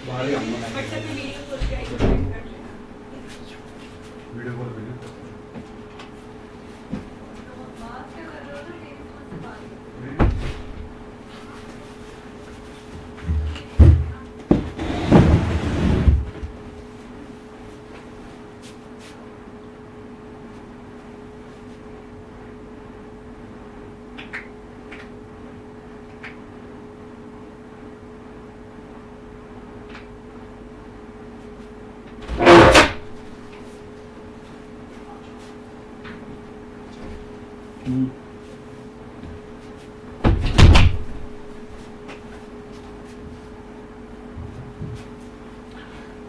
बाहर ही आऊंगा video call पे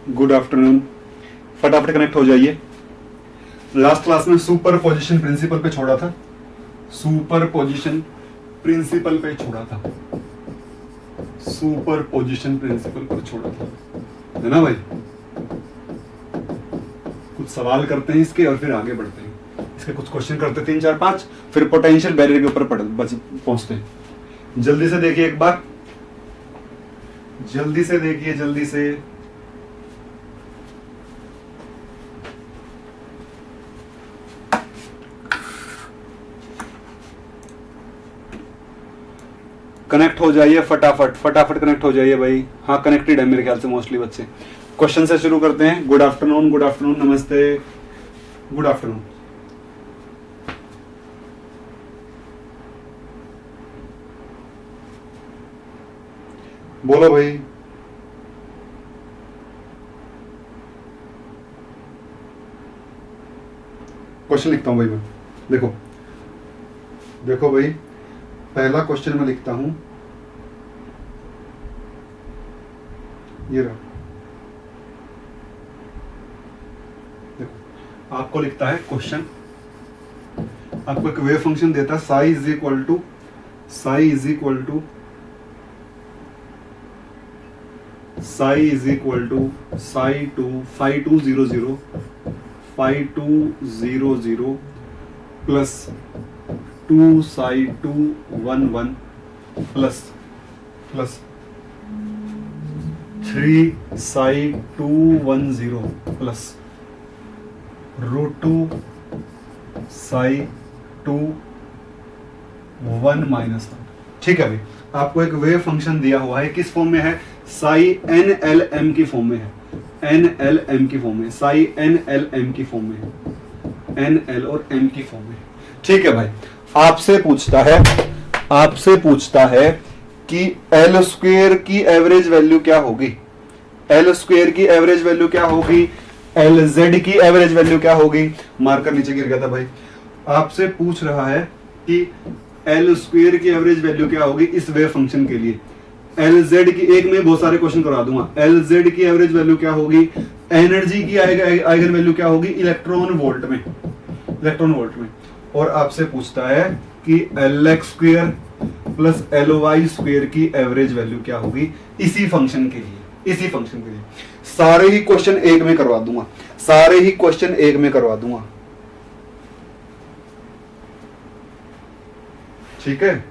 गुड आफ्टरनून। फटाफट कनेक्ट हो जाइए। लास्ट क्लास में सुपर पोजिशन प्रिंसिपल पे छोड़ा था, सुपर पोजिशन प्रिंसिपल पे छोड़ा था, सुपर पोजिशन प्रिंसिपल पर छोड़ा था, है ना भाई। कुछ सवाल करते हैं इसके और फिर आगे बढ़ते हैं। इसके कुछ क्वेश्चन करते 3 4 5, फिर पोटेंशियल बैरियर के ऊपर पहुंचते हैं। जल्दी से देखिए एक बार, जल्दी से देखिए, जल्दी से। कनेक्ट हो जाइए फटाफट, फटाफट कनेक्ट हो जाइए भाई। हाँ कनेक्टेड है मेरे ख्याल से मोस्टली बच्चे। क्वेश्चन से शुरू करते हैं। गुड आफ्टरनून, गुड आफ्टरनून, नमस्ते, गुड आफ्टरनून। बोलो भाई। क्वेश्चन लिखता हूं भाई मैं, देखो देखो भाई, पहला क्वेश्चन मैं लिखता हूं, ये रहा। देखो आपको लिखता है क्वेश्चन, आपको एक वेव फंक्शन देता है psi is equal to psi is equal to psi is equal to psi two phi two 0 0 phi two 0 0 plus 2 psi 2 1 1 plus 3 psi 2 1 0 plus √2 psi 2 1 -1। ठीक है भाई, आपको एक वेव फंक्शन दिया हुआ है, किस फॉर्म में है? साई NLM की फॉर्म में है, NLM की फॉर्म में, साई NLM की फॉर्म में है, NL और M की फॉर्म में। ठीक है भाई, आपसे पूछता है कि L स्क्वेयर की एवरेज वैल्यू क्या होगी, L स्क्वेयर की एवरेज वैल्यू क्या होगी, LZ की एवरेज वैल्यू क्या होगी। मार्कर नीचे गिर गया था भाई। आपसे पूछ रहा है कि L स्क्वेयर की एवरेज वैल्यू क्या होगी इस वेव फंक्शन के लिए। LZ की, एक में बहुत सारे क्वेश्चन करवा दूंगा। LZ की एवरेज वैल्यू क्या होगी, एनर्जी की आइगन वैल्यू क्या होगी इलेक्ट्रॉन वोल्ट में, इलेक्ट्रॉन वोल्ट में। और आपसे पूछता है कि LX square plus LY square की एवरेज वैल्यू क्या होगी इसी फंक्शन के लिए, इसी फंक्शन के लिए। सारे ही क्वेश्चन एक में करवा दूंगा, सारे ही क्वेश्चन एक में करवा दूंगा। ठीक है,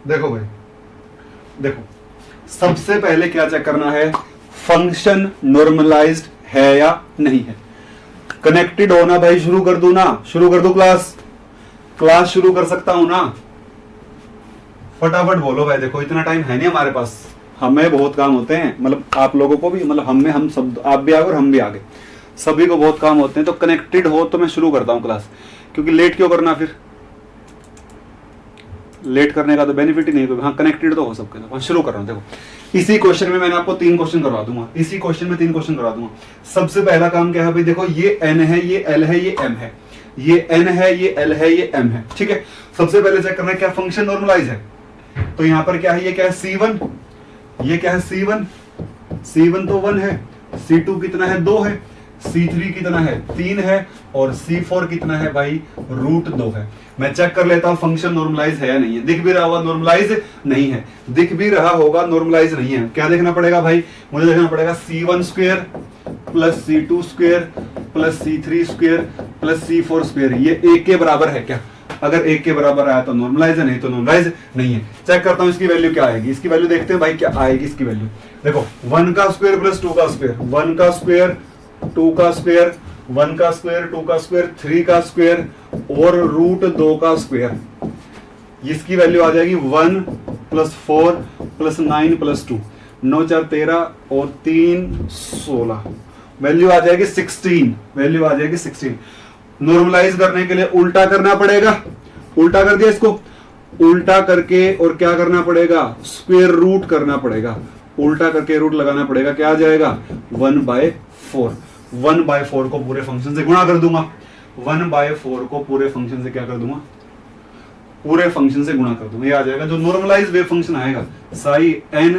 देखो भाई, देखो सबसे पहले क्या चेक करना है, फंक्शन नॉर्मलाइज्ड है या नहीं है। कनेक्टेड होना भाई, शुरू कर दूं ना, शुरू कर दूं क्लास शुरू कर सकता हूं ना? फटाफट बोलो भाई। देखो इतना टाइम है नहीं हमारे पास, हमें बहुत काम होते हैं, मतलब आप लोगों को भी, मतलब हम सब, आप भी आगे और हम भी आगे, सभी को बहुत काम होते हैं। तो कनेक्टेड हो तो मैं शुरू करता हूं क्लास, क्योंकि लेट क्यों करना, फिर लेट करने का तो बेनिफिट ही नहीं है। हाँ कनेक्टेड तो हो सबके साथ। शुरू कर रहा हूं। देखो इसी क्वेश्चन में मैंने आपको 3 क्वेश्चन करवा दूंगा, इसी क्वेश्चन में 3 क्वेश्चन करवा दूंगा। सबसे पहला काम क्या है भाई, देखो ये N है, ये L है, ये M है, ये N है, ये L है, ये M है। ठीक है, सबसे पहले चेक करना है क्या फंक्शन नॉर्मलाइज है। तो यहां पर क्या है, ये क्या है C1, ये क्या है C1, C1 तो 1 है, C2 कितना है 2 है, C3 कितना है 3 है, और C4 कितना है भाई √2 है। मैं चेक कर लेता हूं फंक्शन नॉर्मलाइज है या नहीं है। दिख भी रहा होगा नॉर्मलाइज नहीं है, दिख भी रहा होगा नॉर्मलाइज नहीं है। क्या देखना पड़ेगा भाई, मुझे देखना पड़ेगा C1 square plus C2 square plus C3 square plus C4 square, ये 1 के बराबर है क्या? अगर 1 के बराबर आया तो नॉर्मलाइज है, नहीं तो नॉर्मलाइज नहीं है। चेक करता हूं इसकी वैल्यू क्या आएगी। इसकी वैल्यू देखते हैं भाई क्या आएगी इसकी वैल्यू। देखो 1 का स्क्वायर प्लस 2 का स्क्वायर, 1 का स्क्वायर 2 का स्क्वायर, 1 का स्क्वायर 2 का स्क्वायर 3 का स्क्वायर और √2 का स्क्वायर। इसकी वैल्यू आ जाएगी 1 प्लस 4 प्लस 9 प्लस 2, 9 4 13 और 3 16, वैल्यू आ जाएगी 16, वैल्यू आ जाएगी 16। नॉर्मलाइज करने के लिए उल्टा करना पड़ेगा, उल्टा कर दिया इसको, उल्टा करके और क्या करना पड़ेगा स्क्वायर रूट करना पड़ेगा, उल्टा करके रूट लगाना पड़ेगा। क्या आ जाएगा 1/4, 1/4 को पूरे फंक्शन से गुणा कर दूंगा, 1/4 को पूरे फंक्शन से क्या कर दूंगा, पूरे फंक्शन से गुणा कर दूंगा। ये आ जाएगा जो नॉर्मलाइज वेव फंक्शन आएगा psi n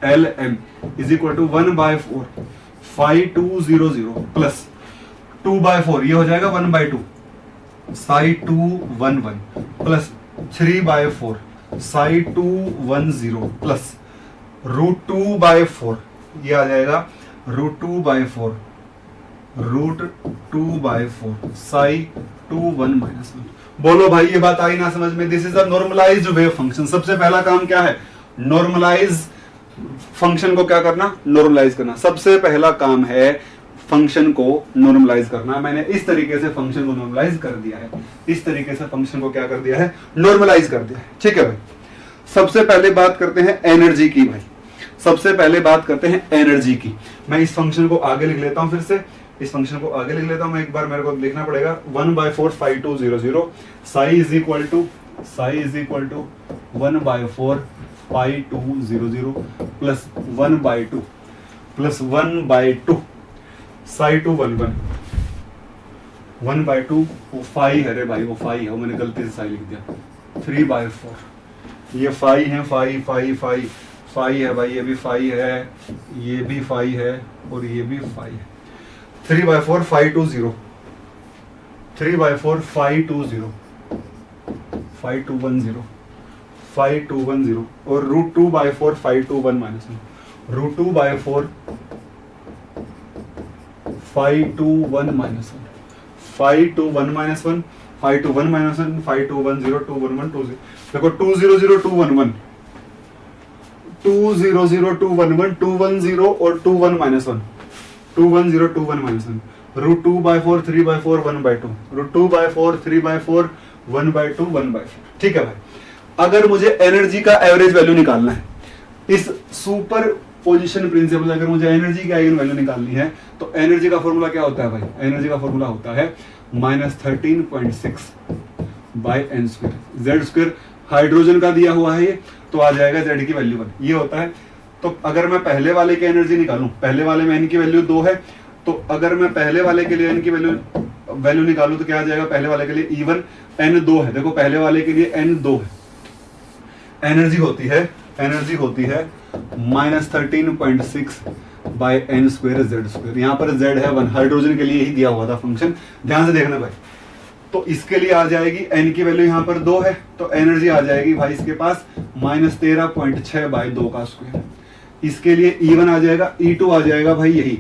l m is equal to 1/4 5200 plus 2/4, ये हो जाएगा 1/2 साई 211 प्लस 3/4 साई 210 प्लस √2/4, ये आ जाएगा √2/4 साई 2 1 बोलो भाई ये बात आई ना समझ में? This is a normalised wave function. सबसे पहला काम क्या है, नॉर्मलाइज फंक्शन को क्या करना, नॉर्मलाइज करना। सबसे पहला काम है फंक्शन को नॉर्मलाइज करना। मैंने इस तरीके से फंक्शन को नॉर्मलाइज कर दिया है, इस तरीके से फंक्शन को क्या कर दिया है, नॉर्मलाइज कर दिया है। ठीक है भाई, सबसे पहले बात करते हैं एनर्जी की। भाई सबसे पहले बात करते हैं एनर्जी की। मैं इस फंक्शन को आगे लिख लेता हूं, फिर से इस फंक्शन को आगे लिख लेता हूं मैं एक बार। मेरे को लिखना पड़ेगा 1/4 5200 psi is equal to 1/4 5200 plus 1/2 plus 1/2 psi 211 1/2 वो 5 है रे भाई, वो 5 है, वो मैंने गलती से साई लिख दिया। 3/4 ये 5 है, 5 है भाई, ये भी 5 है, ये भी 5 है और ये भी 5 है। 3/4 520 3/4 520 5210 5210 और √2/4 521 -1 √2/4 521 -1 521 -1 521 -1 5210 211 20। देखो 200 211 200 211 210 और 21 -1 210 21 -1 √2/4 3/4 1/2 √2/4 3/4 1/2 1/4। ठीक है भाई, अगर मुझे एनर्जी का एवरेज वैल्यू निकालना है इस सुपर पोजिशन प्रिंसिपल, अगर मुझे एनर्जी की आइगन वैल्यू निकालनी है तो एनर्जी का फॉर्मूला क्या होता है भाई, एनर्जी का फॉर्मूला होता है -13.6/n²। z² हाइड्रोजन का दिया हुआ है ये, तो आ जाएगा z की वैल्यू 1, ये होता है। तो अगर मैं पहले वाले की एनर्जी निकालूं, पहले वाले में n की वैल्यू 2 है, तो अगर मैं पहले वाले के लिए n की वैल्यू निकालूं तो क्या आ जाएगा, पहले वाले के लिए E1 n 2 है। देखो पहले वाले के लिए n 2 है, एनर्जी होती है -13.6/n² z²। यहाँ पर z है 1, हाइड्रोजन के लिए ही दिया हुआ था फंक्शन, ध्यान से देखना भाई। तो इसके लिए आ जाएगी n की वैल्यू यहाँ पर 2 है, तो एनर्जी आ जाएगी भाई इसके पास -13.6/2 इसके लिए E1 आ जाएगा, E2 आ जाएगा भाई यही,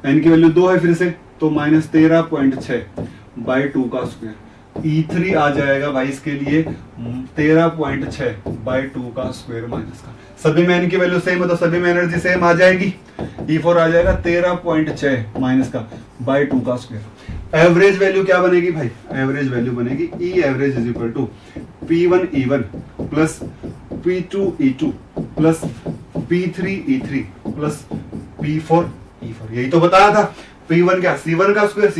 n की वैल्यू 2 है फिर से, तो -13.6/2 E3 आ जाएगा भाई इसके लिए 13.6/2 माइनस का। सभी में n की वैल्यू सेम है तो सभी में एनर्जी सेम आ जाएगी। E4 आ जाएगा 13.6 माइनस का /2। एवरेज वैल्यू क्या बनेगी भाई, एवरेज वैल्यू बनेगी E average is equal to P1 E1 plus P2 E2 plus P3 E3 plus P4 E4। यही तो बताया था। P1 क्या, C1 का स्क्वायर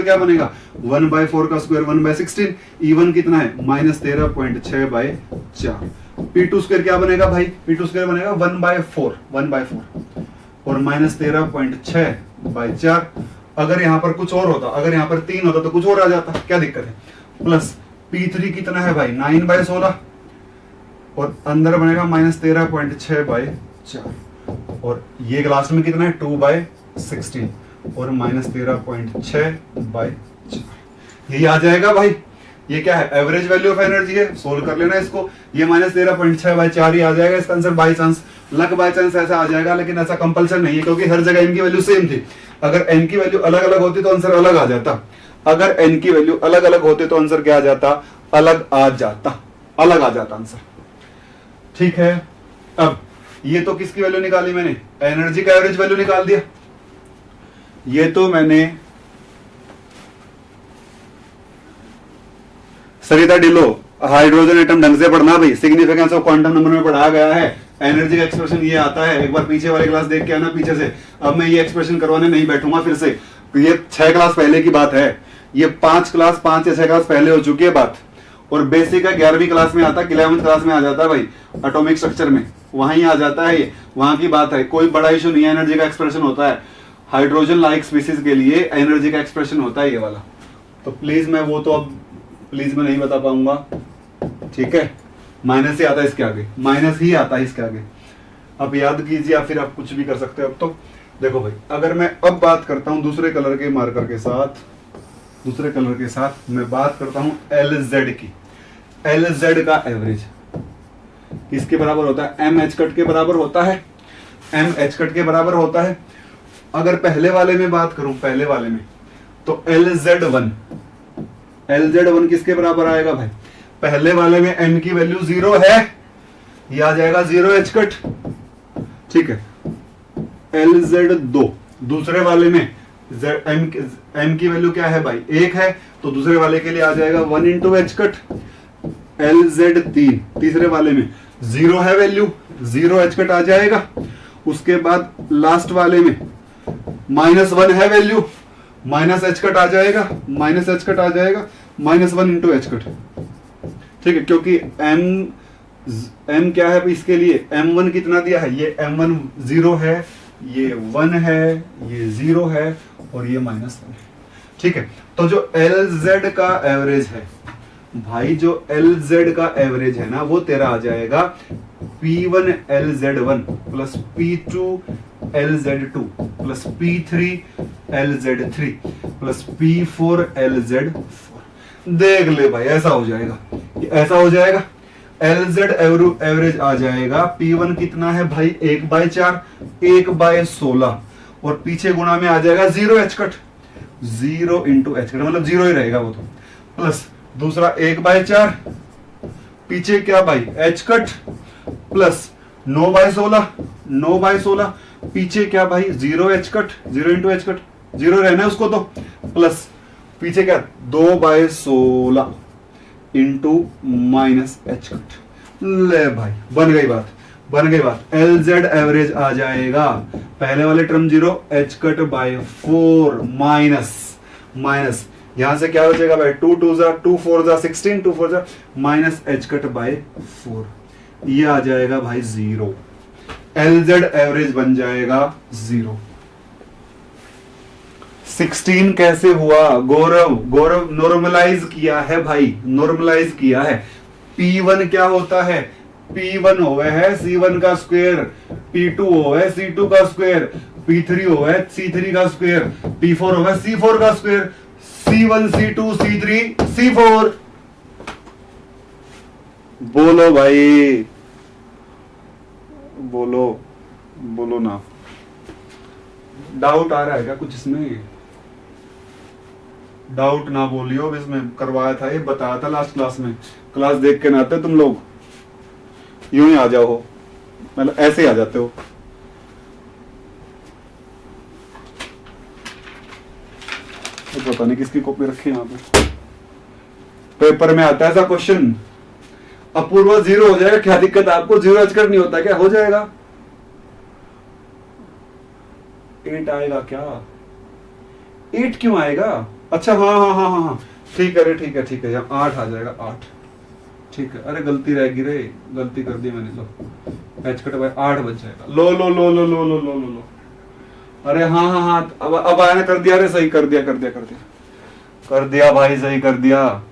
क्या बनेगा 1/4 का स्क्वायर 1/16। E1 कितना है -13.6/4। P2 स्क्वायर क्या बनेगा भाई, P2 स्क्वायर बनेगा 1/4 और -13.6/4। अगर यहाँ पर कुछ और होता, अगर यहाँ पर 3 होता तो कुछ और आ जाता, क्या दिक्कत है। प्लस P3 कितना है भाई 9/16 और अंदर बनेगा -13.6/4 और ये लास्ट में कितना है 2/16 और -13.6/4 यही आ जाएगा भाई। ये क्या है, एवरेज वैल्यू ऑफ एनर्जी है, सोल्व कर लेना इसको। ये -13.6/4 ही आ जाएगा इसका answer. By chance, luck by chance ऐसा आ जाएगा, लेकिन ऐसा कंपल्सन नहीं है क्योंकि हर जगह इनकी वैल्यू सेम थी। अगर एन की वैल्यू अलग अलग होती तो आंसर अलग आ जाता। अगर एन की वैल्यू अलग अलग होती तो आंसर क्या आ जाता, अलग आ जाता, अलग आ जाता आंसर। ठीक है, अब ये तो किसकी वैल्यू निकाली मैंने, एनर्जी का एवरेज वैल्यू निकाल दिया। ये तो मैंने सरिता डिलो हाइड्रोजन एटम ढंग से पढ़ना भाई, सिग्निफिकेंस ऑफ क्वांटम नंबर में पढ़ाया गया है। एनर्जी का एक्सप्रेशन ये आता है, एक बार पीछे वाली क्लास देख के आना पीछे से। अब मैं ये एक्सप्रेशन करवाने नहीं बैठूंगा फिर से, ये 6 क्लास पहले की बात है। ये 5 या 6 क्लास पहले हो चुकी है बात। और बेसिक का 11वीं क्लास में आता है, 11वीं क्लास में आ जाता है भाई, एटॉमिक स्ट्रक्चर में वहीं आ जाता है। ये वहां की बात है, कोई बड़ा इशू नहीं है। एनर्जी का एक्सप्रेशन होता है हाइड्रोजन लाइक स्पीसीज के लिए, एनर्जी का एक्सप्रेशन होता है ये वाला। तो प्लीज मैं वो तो अब प्लीज मैं नहीं बता पाऊंगा, ठीक है। माइनस ही आता है इसके आगे, माइनस ही आता है इसके आगे। अब याद कीजिए, या फिर आप कुछ भी कर सकते हो। अब तो देखो भाई, अगर मैं अब बात करता हूं दूसरे कलर के मार्कर के साथ, दूसरे कलर के साथ मैं बात करता हूं LZ की। LZ का एवरेज किसके बराबर होता है, MH कट के बराबर होता है, MH कट के बराबर होता है। अगर पहले वाले में बात करूं, पहले वाले में तो LZ1 किसके बराबर आएगा भाई, पहले वाले में m की वैल्यू 0 है, ये आ जाएगा 0H कट, ठीक है। LZ2 दूसरे वाले में m की वैल्यू क्या है भाई, 1 है, तो दूसरे वाले के लिए आ जाएगा 1 इंटू H कट। LZ3 तीसरे वाले में 0 है वैल्यू, 0H कट आ जाएगा। उसके बाद लास्ट वाले में -1 है वैल्यू, -H कट आ जाएगा, -H कट आ जाएगा, -1 इंटू H कट, ठीक है। क्योंकि m क्या है इसके लिए, m1 कितना दिया है, ये m1 0 है, ये 1 है, ये 0 है और ये -1 है, ठीक है। तो जो LZ का एवरेज है भाई, जो LZ का एवरेज है ना, वो तेरा आ जाएगा P1 LZ1 plus P2 LZ2 plus P3 LZ3 plus P4 LZ4। देख ले भाई, ऐसा हो जाएगा, ऐसा हो जाएगा। LZ एवरेज आ जाएगा, P1 कितना है भाई, 1/4, 1/16 और पीछे गुणा में आ जाएगा 0H cut, 0 into H cut, मतलब 0 ही रहेगा वो तो, प्लस दूसरा 1/4, पीछे क्या भाई H कट, प्लस 9/16, 9/16, पीछे क्या भाई 0H cut, 0 into H cut, 0 रहना है उसको तो, प्लस पीछे क्या 2/16 इंटू -H कट। ले भाई, बन गई बात, बन गई बात। LZ एवरेज आ जाएगा, पहले वाले term 0, H cut bye 4 minus यहां से क्या बचेगा भाई, 2 2 2 4 16, 2 4 -H कट बाय 4, ये आ जाएगा भाई 0। LZ एवरेज बन जाएगा 0। 16 कैसे हुआ, गौरव नॉर्मलाइज किया है भाई, नॉर्मलाइज किया है। P1 क्या होता है, P1 होवे है C1 का स्क्वायर, P2 होवे C2 का स्क्वायर, P3 होवे C3 का स्क्वायर, P4 होवे C4 का square, C1 C2 C3 C4। बोलो भाई, बोलो ना, डाउट आ रहा है क्या कुछ इसमें, डाउट ना बोलियो। इसमें करवाया था, ये बताया था लास्ट क्लास में, क्लास देख के ना आते तुम लोग, यूं ही आ जाओ हो, मतलब ऐसे ही आ जाते हो। तो पता नहीं किसकी कॉपी रखी है यहाँ पे, पेपर में आता है ऐसा क्वेश्चन। अपूर्व 0 हो जाएगा, क्या दिक्कत है आपको, 0 अचकर नहीं होता क्या, हो जाएगा। 8 आएगा क्या, 8 क्यों आएगा, अच्छा हाँ, ठीक है रे, ठीक है, यहाँ 8 आ जाएगा, 8, ठीक है। अरे गलती रहेगी रे, गलती कर दी मैंने, लो H कट बाय 8 बच जाएगा। लो, अरे हाँ, अब आया ना, कर दिया रे, सही कर दिया भाई, सही कर दिया।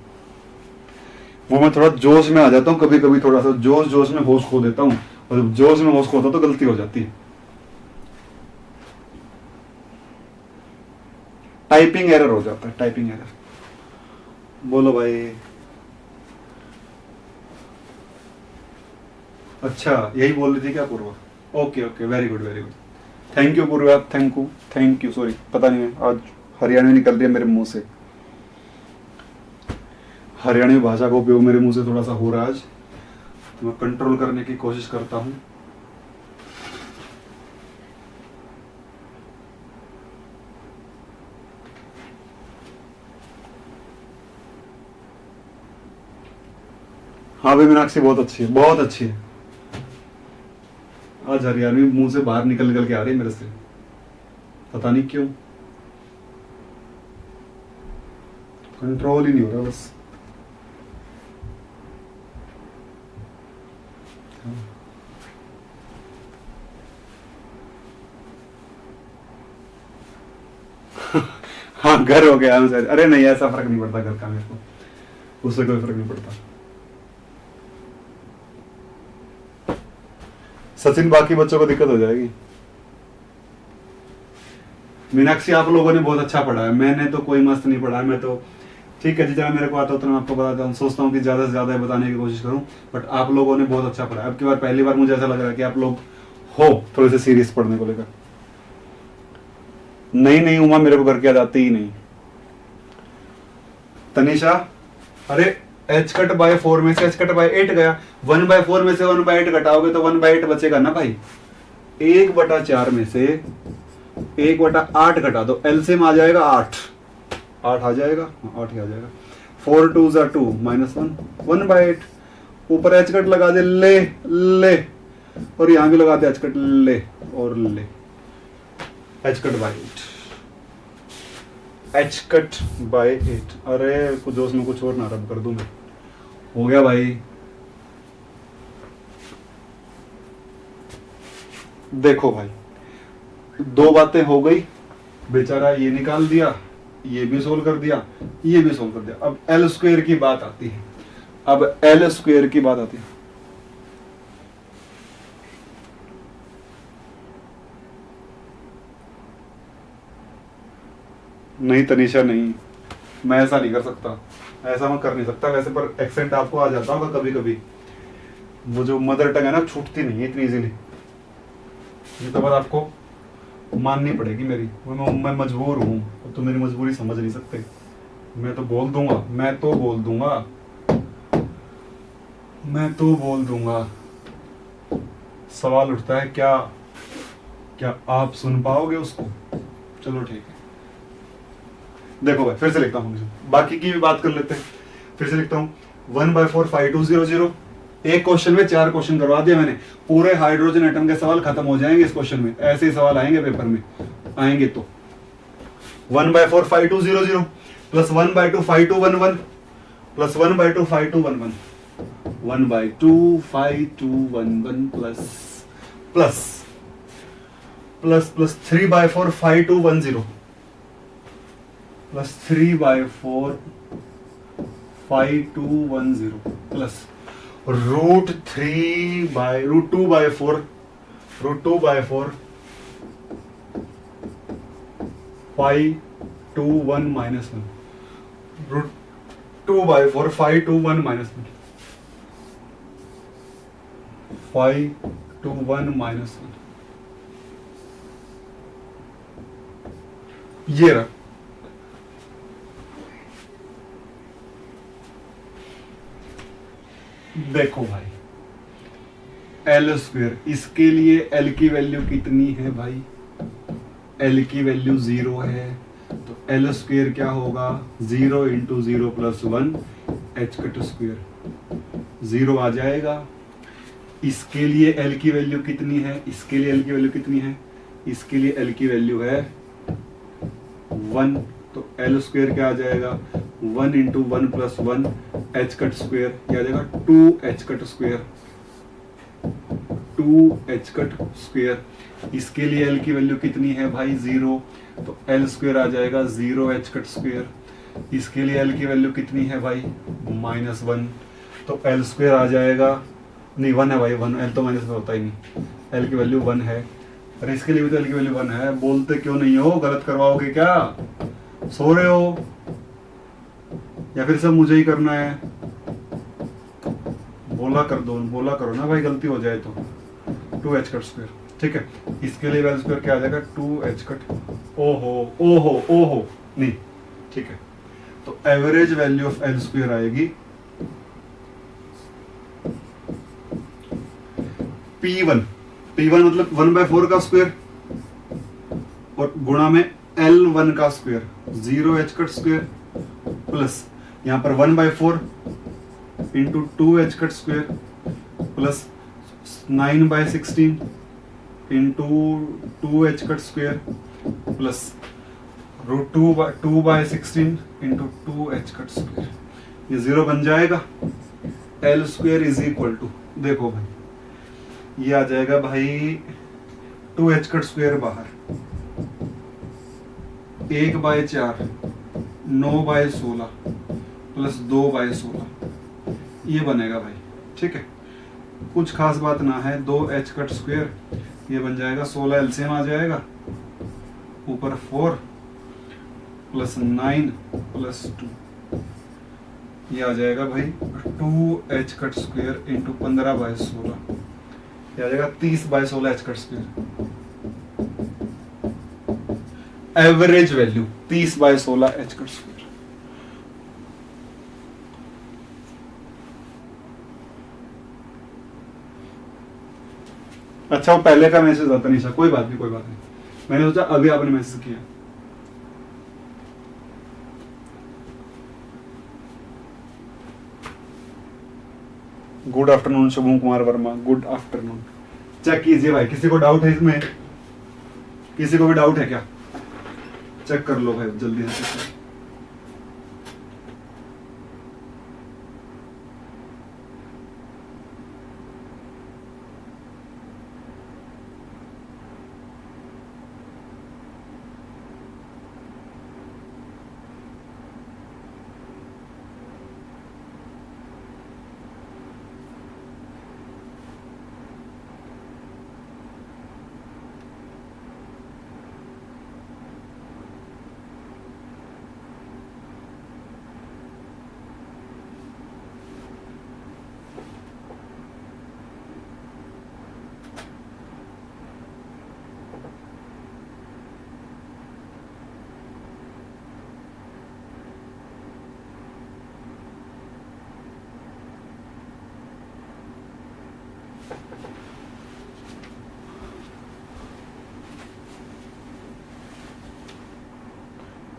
वो मैं थोड़ा जोश में आ जाता हूँ कभी कभी, थोड़ा सा जोश में होश खो देता हूँ, और जब जोश में होश खोता तो गलती हो जाती है। टाइपिंग एरर हो जाता है, टाइपिंग एरर। बोलो भाई। अच्छा यही बोल रही थी क्या Purva? Okay okay, very good very good, thank you Purva, thank you. Sorry पता नहीं है आज हरियाणवी निकल रही है मेरे मुंह से, हरियाणवी भाषा का उपयोग मेरे मुंह से थोड़ा सा हो रहा है आज, तो मैं कंट्रोल करने की कोशिश करता हूँ। हाँ भाई मीनाक्षी बहुत अच्छी है, बहुत अच्छी है। आज हरियाणवी मुंह से बाहर निकल निकल के आ रही है मेरे से, पता नहीं क्यों, कंट्रोल ही नहीं हो रहा बस। हाँ घर हो गया सर। अरे नहीं ऐसा फर्क नहीं पड़ता घर का, मेरे को उससे कोई फर्क नहीं पड़ता। सचिन बाकी बच्चों को दिक्कत हो जाएगी। मीनाक्षी आप लोगों ने बहुत अच्छा पढ़ा है, मैंने तो कोई मस्त नहीं पढ़ा है, मैं तो ठीक है जितना मेरे को आता उतना मैं आपको बताता हूँ, सोचता हूँ कि ज्यादा से ज्यादा बताने की कोशिश करूँ, बट आप लोगों ने बहुत अच्छा पढ़ा है। अब की बार पहली बार मुझे ऐसा लग रहा है कि आप लोग हो थोड़े से सीरियस पढ़ने को लेकर। नहीं उमा मेरे को करके याद आती ही नहीं। तनिषा अरे h कट बाय 4 में से h कट बाय 8 गया, 1/4 में से 1/8 घटाओगे तो 1/8 बचेगा ना भाई। 1/4 में से 1/8 घटा दो, एलसीएम आ जाएगा 8 आ जाएगा, 8 ही आ जाएगा। 4 2 = 2 -1 1/8, ऊपर h कट लगा दे, ले और यहां भी लगा दे h कट, ले और ले, h cut bye 8, h cut bye 8। अरे कुछ दोस्त में कुछ और ना रब कर दूं मैं। हो गया भाई। देखो भाई दो बातें हो गई, बेचारा ये निकाल दिया, ये भी सोल्व कर दिया, ये भी सोल्व कर दिया। अब एल स्क्वायर की बात आती है, अब एल स्क्वायर की बात आती है। नहीं तनीषा नहीं, मैं ऐसा नहीं कर सकता, ऐसा मैं कर नहीं सकता वैसे, पर एक्सेंट आपको आ जाता होगा कभी कभी, वो जो मदर टंग है ना छूटती नहीं है इतनी इजीली, ये तो बात आपको माननी पड़ेगी मेरी। मैं मजबूर हूँ, तो मेरी मजबूरी समझ नहीं सकते। मैं तो बोल दूंगा, मैं तो बोल दूंगा। सवाल उठता है क्या क्या आप सुन पाओगे उसको? चलो ठीक है। देखो भाई फिर से लिखता हूँ, बाकी की भी बात कर लेते हैं। फिर से लिखता हूँ 1/4 5200। एक क्वेश्चन में 4 क्वेश्चन करवा दिए मैंने, पूरे हाइड्रोजन एटम के सवाल खत्म हो जाएंगे इस क्वेश्चन में, ऐसे ही सवाल आएंगे पेपर में, आएंगे तो 1/4 5200 plus 1/2 5211 plus 1/2 5211 1/2 5211 plus 3/4 5210 plus 3/4 5210 plus √2/4 521 -1 √2/4 521 -1 521 -1 ये रहा। देखो भाई एल स्क्वायर, इसके लिए एल की वैल्यू कितनी है भाई? एल की वैल्यू 0 है, तो एल स्क्वायर क्या होगा? 0 × 0 + 1 h कट स्क्वायर, 0 आ जाएगा। इसके लिए एल की वैल्यू कितनी है? इसके लिए एल की वैल्यू कितनी है? इसके लिए एल की वैल्यू है 1, तो एल स्क्वायर क्या आ जाएगा? 1 × 1 + 1 h कट स्क्वायर, क्या आ जाएगा? 2h cut square, 2h cut square. इसके लिए एल की वैल्यू कितनी है भाई? 0, तो एल स्क्वायर आ जाएगा 0h कट स्क्वायर। इसके लिए एल की वैल्यू कितनी है भाई? -1, तो एल स्क्वायर आ जाएगा, नहीं 1 है भाई, 1, एल तो माइनस में होता ही नहीं, एल की वैल्यू 1 है। अरे इसके लिए भी तो एल की वैल्यू 1 है, बोलते क्यों नहीं हो? गलत करवाओगे क्या? सो रहे हो या फिर सब मुझे ही करना है? बोला करो ना भाई, गलती हो जाए तो। 2h कट स्क्वायर, ठीक है। इसके लिए एल स्क्वायर क्या आ जाएगा? 2h cut. ओहो नहीं, ठीक है। तो average value of L square आएगी P1 मतलब 1/4 का स्क्वायर और गुणा में L1 का square, 0h cut square plus यहां पर 1/4 into 2h cut square plus 9/16 into 2h cut square plus √2/16 into 2h cut square. ये 0 बन जाएगा। L square is equal to, देखो भाई ये आ जाएगा भाई 2h कट स्क्वायर बाहर, 1/4 9/16 प्लस 2/16 ये बनेगा भाई, ठीक है। कुछ खास बात ना है, 2h कट स्क्वायर ये बन जाएगा 16 एलसीएम आ जाएगा, ऊपर 4 प्लस 9 प्लस 2 ये आ जाएगा भाई 2h कट स्क्वायर इंटू 15/16 ये आ जाएगा 30/16 h cut square. Average value 30/16 h cut square. अच्छा वो पहले का मैसेज आता नहीं था, कोई बात नहीं। मैंने सोचा अभी आपने मैसेज किया। Good afternoon Shubham Kumar Verma, good afternoon. Check कीजिए भाई, किसी को डाउट है इसमें? किसी को भी डाउट है क्या? चेक कर लो भाई जल्दी से।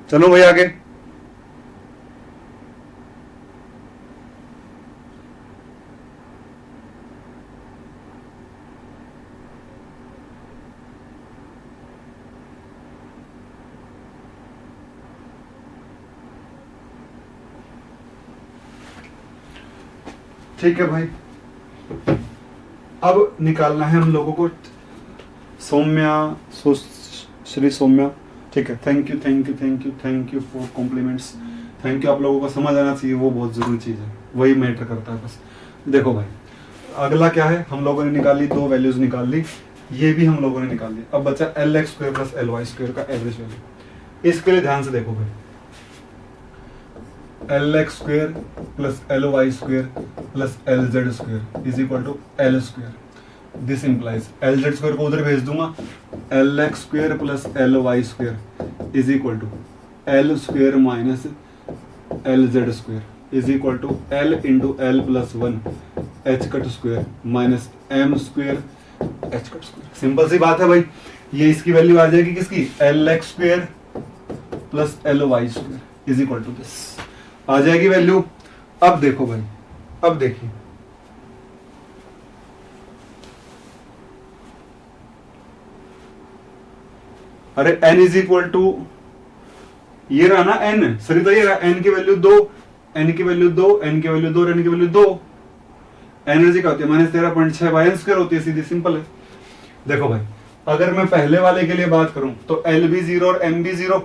चलो भाई आगे। ठीक है भाई, अब निकालना है हम लोगों को श्री सौम्या, ठीक है। Thank you for compliments. Thank you, आप लोगों को समझ आना चाहिए, वो बहुत जरूरी चीज है, वही मैटर करता है बस। देखो भाई अगला क्या है, हम लोगों ने निकाली, दो वैल्यूज निकाल ली, ये भी हम लोगों ने निकाल ली। अब बचा LX square plus LY square का एवरेज वैल्यू। इसके लिए ध्यान से देखो भाई, LX square plus LY square plus LZ square is equal to L square. This implies LZ square को उधर भेज दूंगा, LX square plus LY square is equal to L square minus LZ square is equal to L into L plus 1 H cut square minus M square H cut square. Simple सी बात है भाई, ये इसकी value आ जाएगी किसकी, LX square plus LY square is equal to this आ जाएगी value. अब देखो भाई, अब देखिए अरे n इज इक्वल टू ये रहा ना n, सरिता ये रहा n की वैल्यू 2, n की वैल्यू 2, n की वैल्यू 2, n की वैल्यू 2। एनर्जी क्या होती है, -13.6 बाय n स्क्वायर होती है, सीधी सिंपल है। देखो भाई अगर मैं पहले वाले के लिए बात करूं तो LB0 और MB0,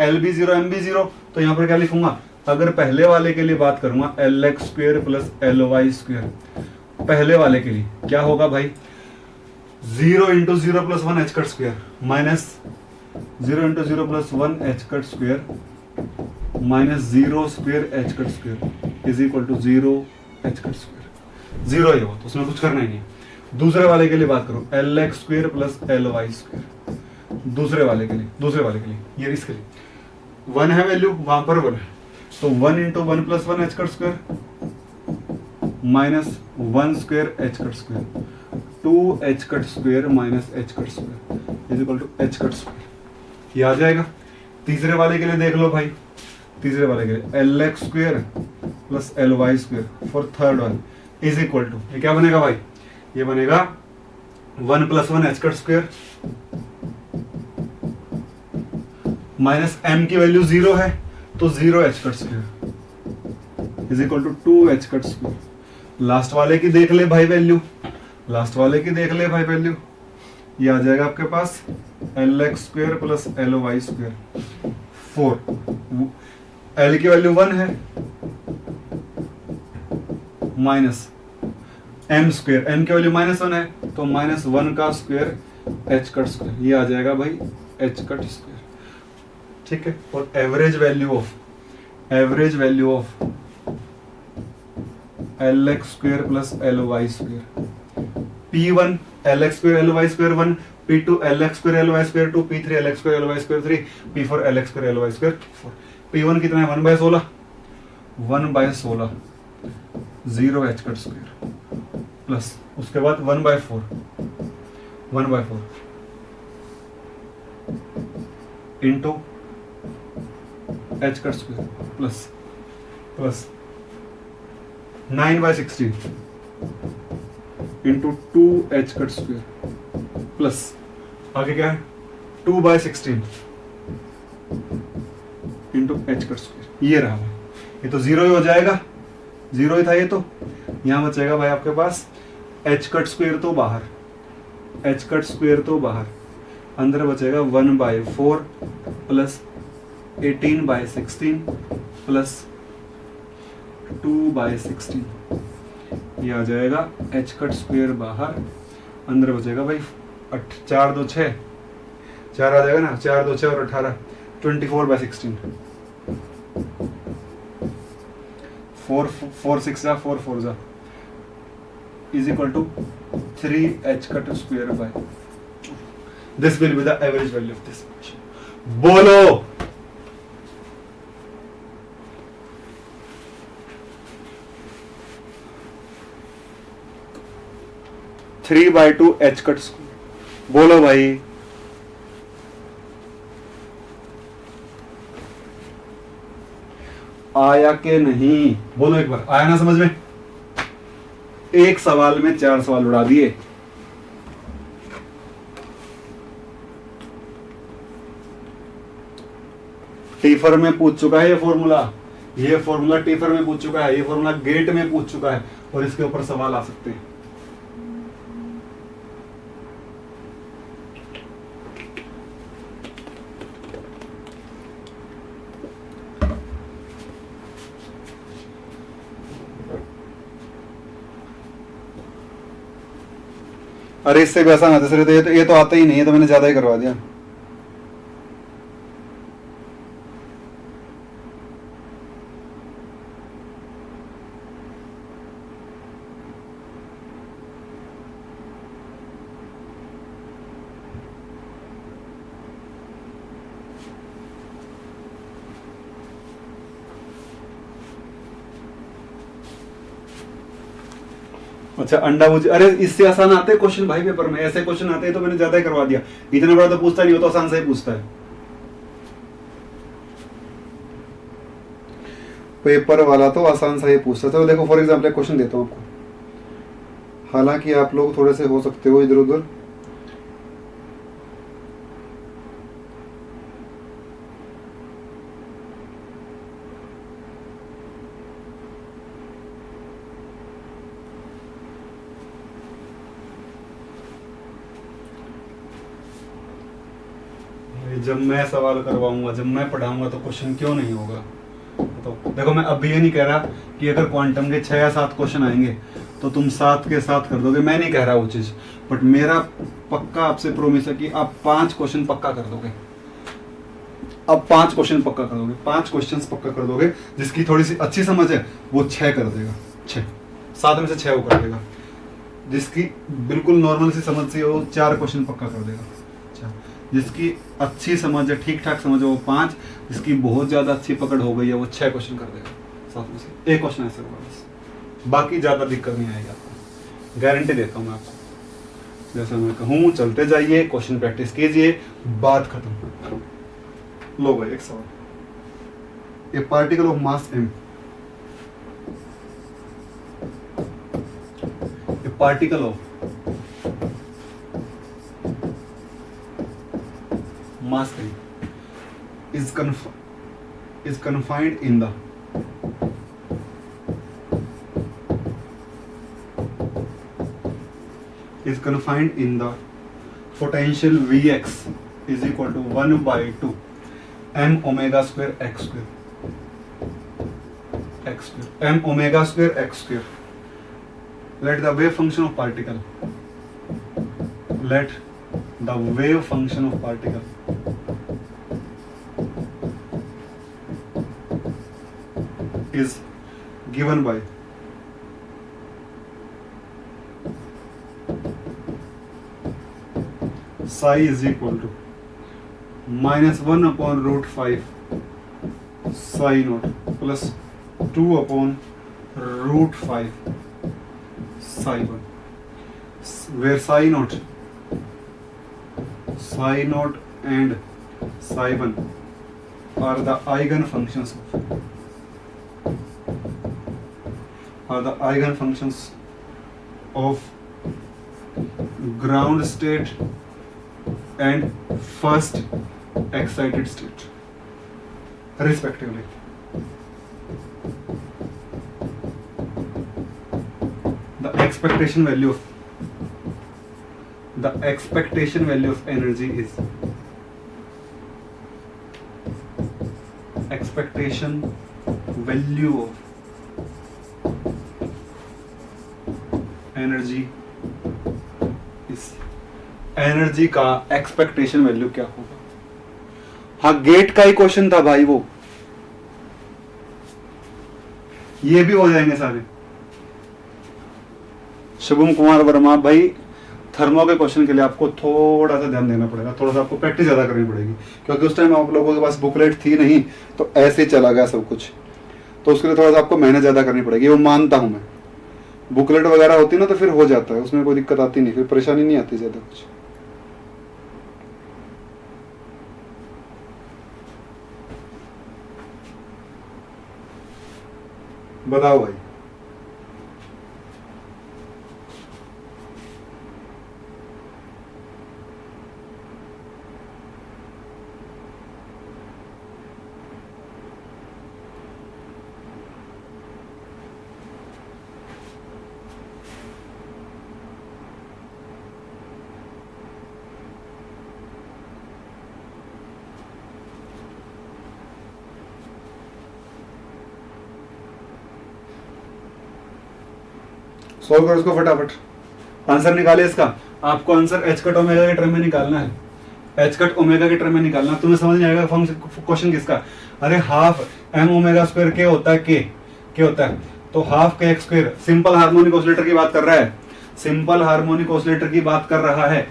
LB0 MB0, तो यहां पर क्या लिखूंगा, अगर पहले वाले के लिए बात करूंगा LX square plus LY square, पहले वाले के लिए क्या होगा भाई, 0 into 0 plus 1 H cut square minus 0 into 0 plus 1 H cut square minus 0 square H cut square is equal to 0 H cut square. 0 ही हो तो उसमें कुछ करना ही नहीं। दूसरे वाले के लिए बात करो, L X square plus L Y square. दूसरे वाले के लिए ये इसके लिए 1 है वैल्यू, वहां पर 1 है, तो 1 into 1 plus 1 H cut square minus 1 square H cut square, 2 H cut square minus H cut square is equal to H cut square. ये आ जाएगा। तीसरे वाले के लिए देख लो भाई, तीसरे वाले के लिए L X square plus L Y square for third one is equal to, ये क्या बनेगा भाई, ये बनेगा 1 plus 1 H cut square minus M की वैल्यू 0 है तो 0 H cut square is equal to 2 H cut square. Last वाले की देख ले भाई वैल्यू, लास्ट वाले की देख ले भाई वैल्यू, ये आ जाएगा आपके पास L X square plus L Y square 4, L की वैल्यू 1 है माइनस एम स्क्वेयर, एम की वैल्यू -1 है तो -1 का स्क्वेयर एच कट स्क्वेयर, ये आ जाएगा भाई एच कट स्क्वेयर। ठीक है, और average value of L X square plus L Y square, P1 L X square L Y square 1, P2 L X square L Y square 2, P3 L X square L Y square 3, P4 L X square L Y square 4। P1 कितना है 1/16, 1/16 0 H cut square plus उसके बाद 1/4 into H cut square plus 9/16 into 2 H cut square plus आगे क्या है 2/16 into H cut square. ये रहा भाई, ये तो 0 ही हो जाएगा, 0 ही था ये तो। यहां बचेगा भाई आपके पास एच कट स्क्वेयर तो बाहर, एच कट स्क्वेयर तो बाहर, अंदर बचेगा 1/4 प्लस 18/16 प्लस 2/16, ये आ जाएगा एच कट स्क्वेयर बाहर, अंदर बचेगा भाई 4 2 6, 4 आ जाएगा ना, 4 2 6 और 18 24/16, 4 6 जा 4 4 जा is equal to 3 h cut square by, this will be the average value of this equation. बोलो 3/2 h cut square, बोलो भाई आया के नहीं, बोलो एक बार, आया ना समझ में? एक सवाल में 4 सवाल उड़ा दिए। टीफर में पूछ चुका है ये फॉर्मूला टीफर में पूछ चुका है, ये फॉर्मूला गेट में पूछ चुका है, और इसके ऊपर सवाल आ सकते हैं। अरे इससे भी आसान आता है सर, ये तो आता ही नहीं है, तो मैंने ज्यादा ही करवा दिया। अच्छा अंडा भुजिया, अरे इससे आसान आते हैं क्वेश्चन भाई पेपर में, ऐसे क्वेश्चन आते हैं तो मैंने ज्यादा ही करवा दिया। इतना बड़ा तो पूछता नहीं, हो तो आसान से ही पूछता है। पेपर वाला तो आसान सा ही पूछता है। तो देखो फॉर एग्जाम्पल एक क्वेश्चन देता हूं आपको, हालांकि आप लोग थोड़े से हो सकते हो इधर उधर, जब मैं सवाल करवाऊंगा, जब मैं पढ़ाऊंगा तो क्वेश्चन क्यों नहीं होगा? तो देखो मैं अभी ये नहीं कह रहा कि अगर क्वांटम के 6 या 7 क्वेश्चन आएंगे तो तुम 7 के 7 कर दोगे, मैं नहीं कह रहा वो चीज, बट मेरा पक्का आपसे प्रोमिस है कि आप 5 क्वेश्चन पक्का कर दोगे। अब 5 क्वेश्चन पक्का कर दोगे, 5 क्वेश्चन पक्का कर दोगे। जिसकी थोड़ी सी अच्छी समझ है वो 6 कर देगा, 6, 7 में से 6 वो कर देगा। जिसकी बिल्कुल नॉर्मल सी समझ से वो 4 क्वेश्चन पक्का कर देगा। अच्छा, जिसकी अच्छी समझ है, ठीक ठाक समझ है, वो 5, जिसकी बहुत ज्यादा अच्छी पकड़ हो गई है वो 6 क्वेश्चन कर देगा। 7 में से 1 क्वेश्चन ऐसे होगा बस, बाकी ज्यादा दिक्कत नहीं आएगी आपको, गारंटी देता हूँ मैं आपको। जैसे मैं कहूँ चलते जाइए, क्वेश्चन प्रैक्टिस कीजिए, बात खत्म। लो भाई एक सवाल, ए particle of mass m, A particle of mass m is confined in the potential Vx is equal to 1 by 2 m omega square x square m omega square x square. Let the wave function of particle is given by psi is equal to -1 upon root 5 psi naught plus 2 upon root 5 psi 1, where psi naught and psi 1 are the eigenfunctions of ground state and first excited state respectively. The expectation value of energy is energy का expectation value क्या होगा। हाँ, gate का ही question था भाई वो, ये भी हो जाएंगे सारे। शुभम कुमार वर्मा भाई, थर्मो के क्वेश्चन के लिए आपको थोड़ा सा ध्यान देना पड़ेगा, थोड़ा सा आपको प्रैक्टिस ज्यादा करनी पड़ेगी, क्योंकि उस टाइम आप लोगों के पास बुकलेट थी नहीं, तो ऐसे ही चला गया सब कुछ, तो उसके लिए थोड़ा सा आपको मेहनत ज्यादा करनी पड़ेगी, वो मानता हूं मैं। बुकलेट वगैरह होती ना तो फिर हो जाता है, उसमें कोई दिक्कत आती नहीं, फिर परेशानी नहीं आती ज्यादा कुछ। बताओ भाई। सॉल्व करो इसको फटाफट, आंसर निकाले इसका। आपको आंसर एच कट ओमेगा के टर्म में निकालना है, एच कट ओमेगा के टर्म में निकालना। तुम्हें समझ नहीं आएगा क्वेश्चन किसका। अरे हाफ एम ओमेगा स्क्वायर के होता है, के होता है, तो हाफ के x square. Simple harmonic oscillator की बात कर रहा है, सिंपल हार्मोनिक ऑसिलेटर की बात कर रहा है,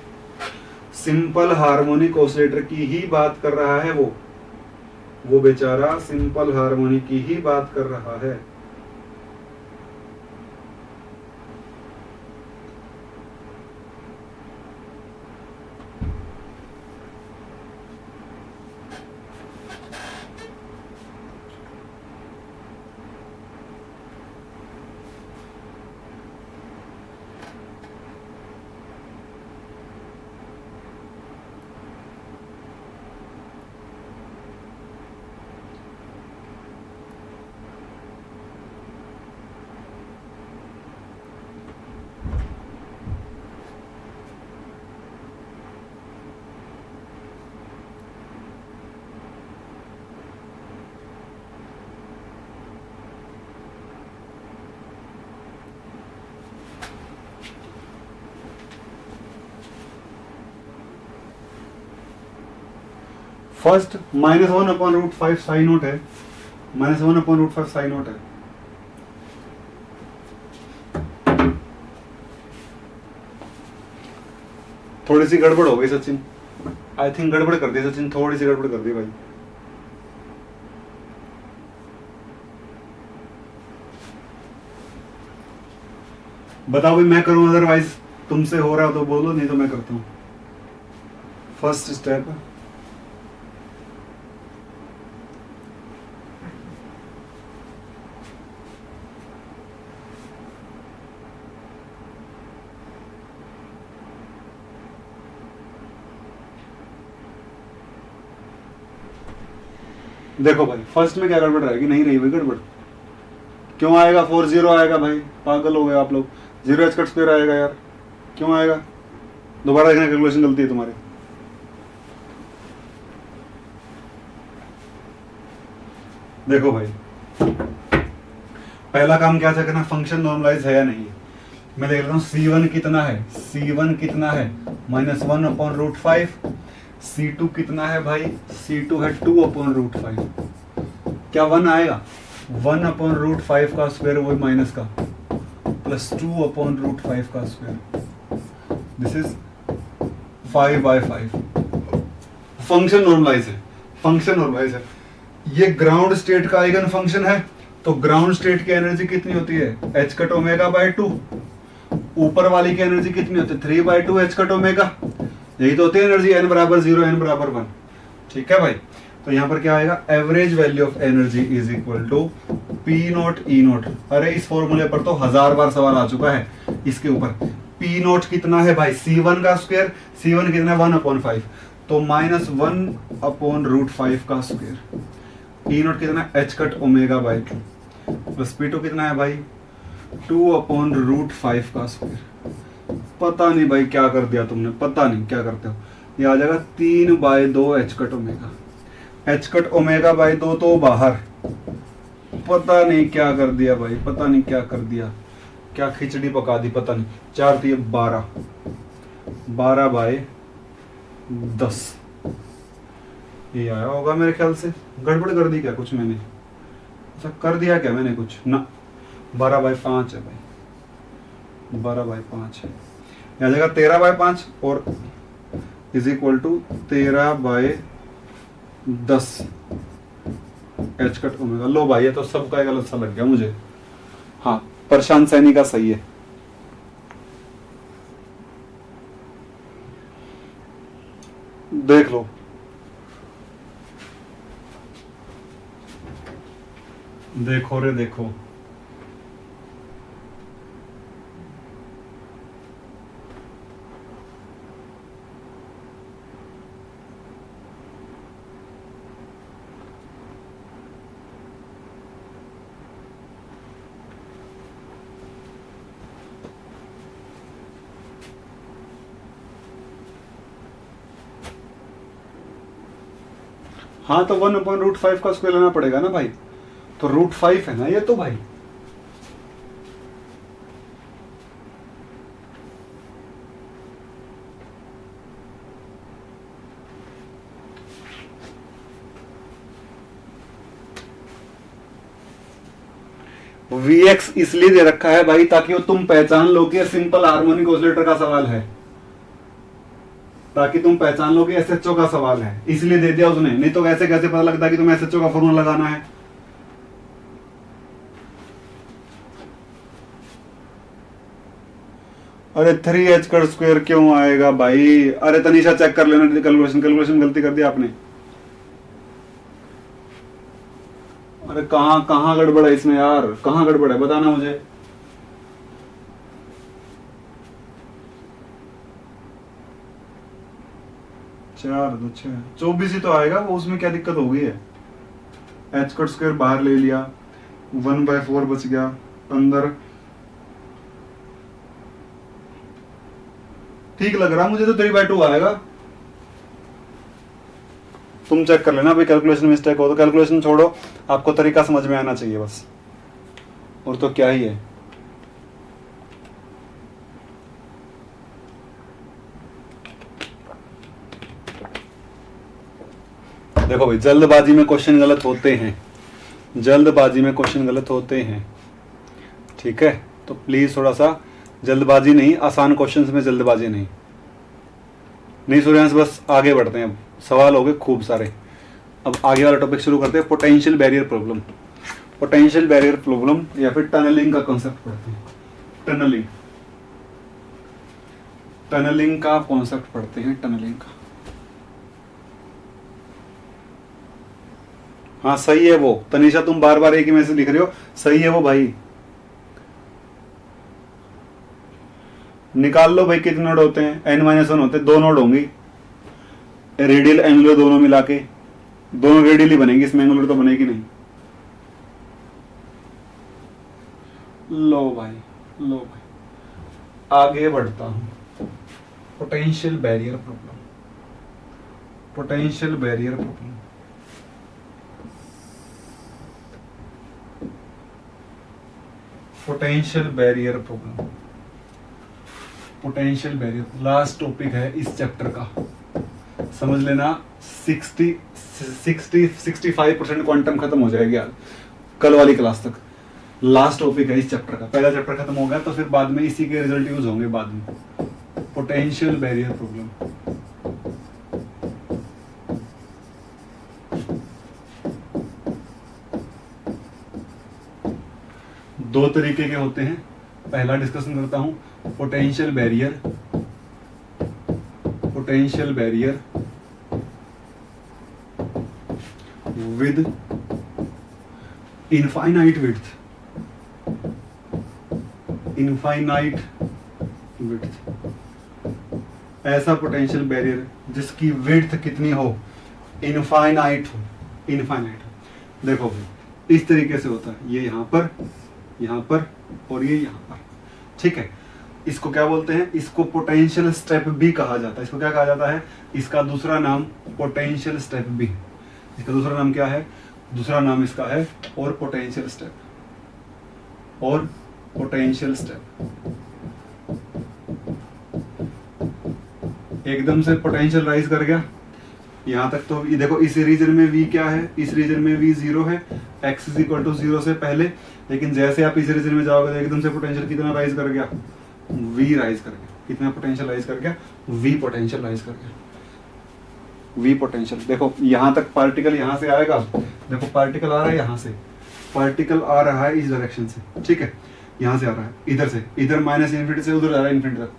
सिंपल हार्मोनिक ऑसिलेटर की ही बात कर रहा है वो बेचारा सिंपल हार्मोनिक की ही बात कर रहा है। फर्स्ट -1/√5 साइन नोट है, -1/√5 साइन नोट है। थोड़ी सी गड़बड़ हो गई सचिन, आई थिंक गड़बड़ कर दी सचिन, थोड़ी सी गड़बड़ कर दी भाई। बताओ भाई मैं करूं, अदरवाइज तुमसे हो रहा हो तो बोलो, नहीं तो मैं करता हूं। फर्स्ट स्टेप, देखो भाई फर्स्ट में क्या गड़बड़ रहेगी, नहीं रही भाई गड़बड़। क्यों आएगा 40 आएगा भाई, पागल हो गए आप लोग, 0h² आएगा यार, क्यों आएगा? दोबारा देखना, कैलकुलेशन गलती है तुम्हारी। देखो भाई पहला काम क्या करना, फंक्शन नॉर्मलाइज है या नहीं। मैं देख लेता हूँ C1 कितना है, C1 कितना है -1/√5, C2 कितना है भाई, C2 है 2/√5। क्या 1 आएगा, 1/√5 का स्क्वायर वही माइनस का प्लस 2/√5 का square, this is 5/5। Function normalise है, फंक्शन नॉर्मलाइज है। ये ग्राउंड स्टेट का आइगन फंक्शन है, तो ग्राउंड स्टेट की एनर्जी कितनी होती है, h⁻²। ऊपर वाली की एनर्जी कितनी होती है, 3/2 h⁻²। यही तो होती है एनर्जी, n = 0 n = 1। ठीक है भाई, तो यहां पर क्या आएगा, average value of energy is equal to P0 E0। अरे इस फॉर्मूले पर तो 1000 बार सवाल आ चुका है इसके ऊपर। P0 कितना है भाई, C1 का स्क्वायर, C1 कितना है 1/5, तो -1/√5 का स्क्वायर। E0 कितना है h⁻² प्लस P2 कितना है भाई 2/√5 का स्क्वायर। पता नहीं भाई क्या कर दिया तुमने, पता नहीं क्या करते हो। ये आ जाएगा 3/2 h⁻²। h⁻² तो बाहर, पता नहीं क्या कर दिया भाई, पता नहीं क्या कर दिया, क्या खिचड़ी पका दी, पता नहीं। 4 × 12, 12/10 ये आया होगा मेरे ख्याल से। गड़बड़ कर दी क्या कुछ मैंने, ऐसा कर दिया क्या मैंने कुछ ना। 12/5 है भाई, 12/5 है। आ जाएगा 13/5 और इज इक्वल टू 13/10 h⁻²। लो भाई ये तो सबका गलत सा लग गया मुझे। हाँ प्रशांत सैनी का सही है। देख लो, देखो रे देखो, हाँ तो 1/√5 का स्क्वायर लेना पड़ेगा ना भाई, तो √5 है ना ये तो भाई। Vx इसलिए दे रखा है भाई ताकि वो तुम पहचान लो कि सिंपल हार्मोनिक ऑसिलेटर का सवाल है, ताकि तुम पहचान लो कि SHO का सवाल है, इसलिए दे दिया उसने। नहीं तो ऐसे कैसे पता लगता कि तुम्हें SHO का फॉर्मूला लगाना है। अरे 3h² क्यों आएगा भाई? अरे तनीषा चेक कर लेना, कैलकुलेशन गलती कर दिया आपने। अरे कहाँ कहाँ गड़बड़ है इसमें यार, कहाँ गड़बड़ है बताना मुझे। चार 2 6 24 ही तो आएगा वो, उसमें क्या दिक्कत हो गई है। h² बाहर ले लिया, 1/4 बच गया अंदर। ठीक लग रहा मुझे तो 3/2 आएगा। तुम चेक कर लेना भाई, कैलकुलेशन मिस्टेक हो तो कैलकुलेशन छोड़ो, आपको तरीका समझ में आना चाहिए बस, और तो क्या ही है। देखो भाई, जल्दबाजी में क्वेश्चन गलत होते हैं, जल्दबाजी में क्वेश्चन गलत होते हैं, ठीक है। तो प्लीज थोड़ा सा जल्दबाजी नहीं, आसान क्वेश्चंस में जल्दबाजी नहीं। नहीं सूर्यांश, बस आगे बढ़ते हैं। अब सवाल हो गए खूब सारे। अब आगे वाला टॉपिक शुरू करते हैं, potential barrier problem. Potential barrier problem या फिर टनलिंग का कॉन्सेप्ट पढ़ते हैं। टनलिंग, टनलिंग का कॉन्सेप्ट पढ़ते हैं, टनलिंग का। हाँ सही है वो तनीषा, तुम बार बार एक ही मैसेज लिख रहे हो, सही है वो भाई। निकाल लो भाई कितने नोड होते हैं, n-1 होते हैं, 2 नोड होंगी, रेडियल एंगुलर दोनों मिला के, दोनों रेडियल ही बनेंगे, इसमें एंगुलर तो बनेगी नहीं। लो भाई, लो भाई, आगे बढ़ता हूं। Potential barrier problem, potential barrier problem. Potential barrier problem, potential barrier last topic है इस चैप्टर का, समझ लेना। 65% क्वांटम खत्म हो जाएगी आज, कल वाली क्लास तक। लास्ट टॉपिक है इस चैप्टर का, पहला चैप्टर खत्म हो गया तो फिर बाद में इसी के रिजल्ट यूज होंगे बाद में। पोटेंशियल बैरियर प्रॉब्लम, दो तरीके के होते हैं, पहला डिस्कशन करता हूं, potential barrier, potential barrier with infinite width, infinite width. ऐसा पोटेंशियल बैरियर जिसकी विड्थ कितनी हो, इनफाइनाइट हो, इनफाइनाइट हो। देखो भाई इस तरीके से होता है, ये यहां पर, यहां पर और ये यहां पर, ठीक है। इसको क्या बोलते हैं, इसको पोटेंशियल स्टेप भी कहा जाता है। इसको क्या कहा जाता है, इसका दूसरा नाम पोटेंशियल स्टेप भी। इसका दूसरा नाम क्या है, दूसरा नाम इसका है और पोटेंशियल स्टेप, और पोटेंशियल स्टेप। एकदम से पोटेंशियल राइज कर गया यहां तक, तो ये देखो इस रीजन में V क्या है, इस रीजन में V 0 है, x इज इक्वल टू 0 से पहले। लेकिन जैसे आप इस रीजन में जाओगे तो एकदम से पोटेंशियल कितना राइज कर गया, V राइज कर गया। कितना पोटेंशियल राइज कर गया, V पोटेंशियल राइज कर गया, V पोटेंशियल। देखो यहां तक पार्टिकल यहां से आएगा, देखो पार्टिकल आ रहा है यहां से, पार्टिकल आ रहा है इस डायरेक्शन से, ठीक है, यहां से आ रहा है, इधर से, इधर माइनस इन्फिनिटी से उधर जा रहा है इन्फिनिटी तक।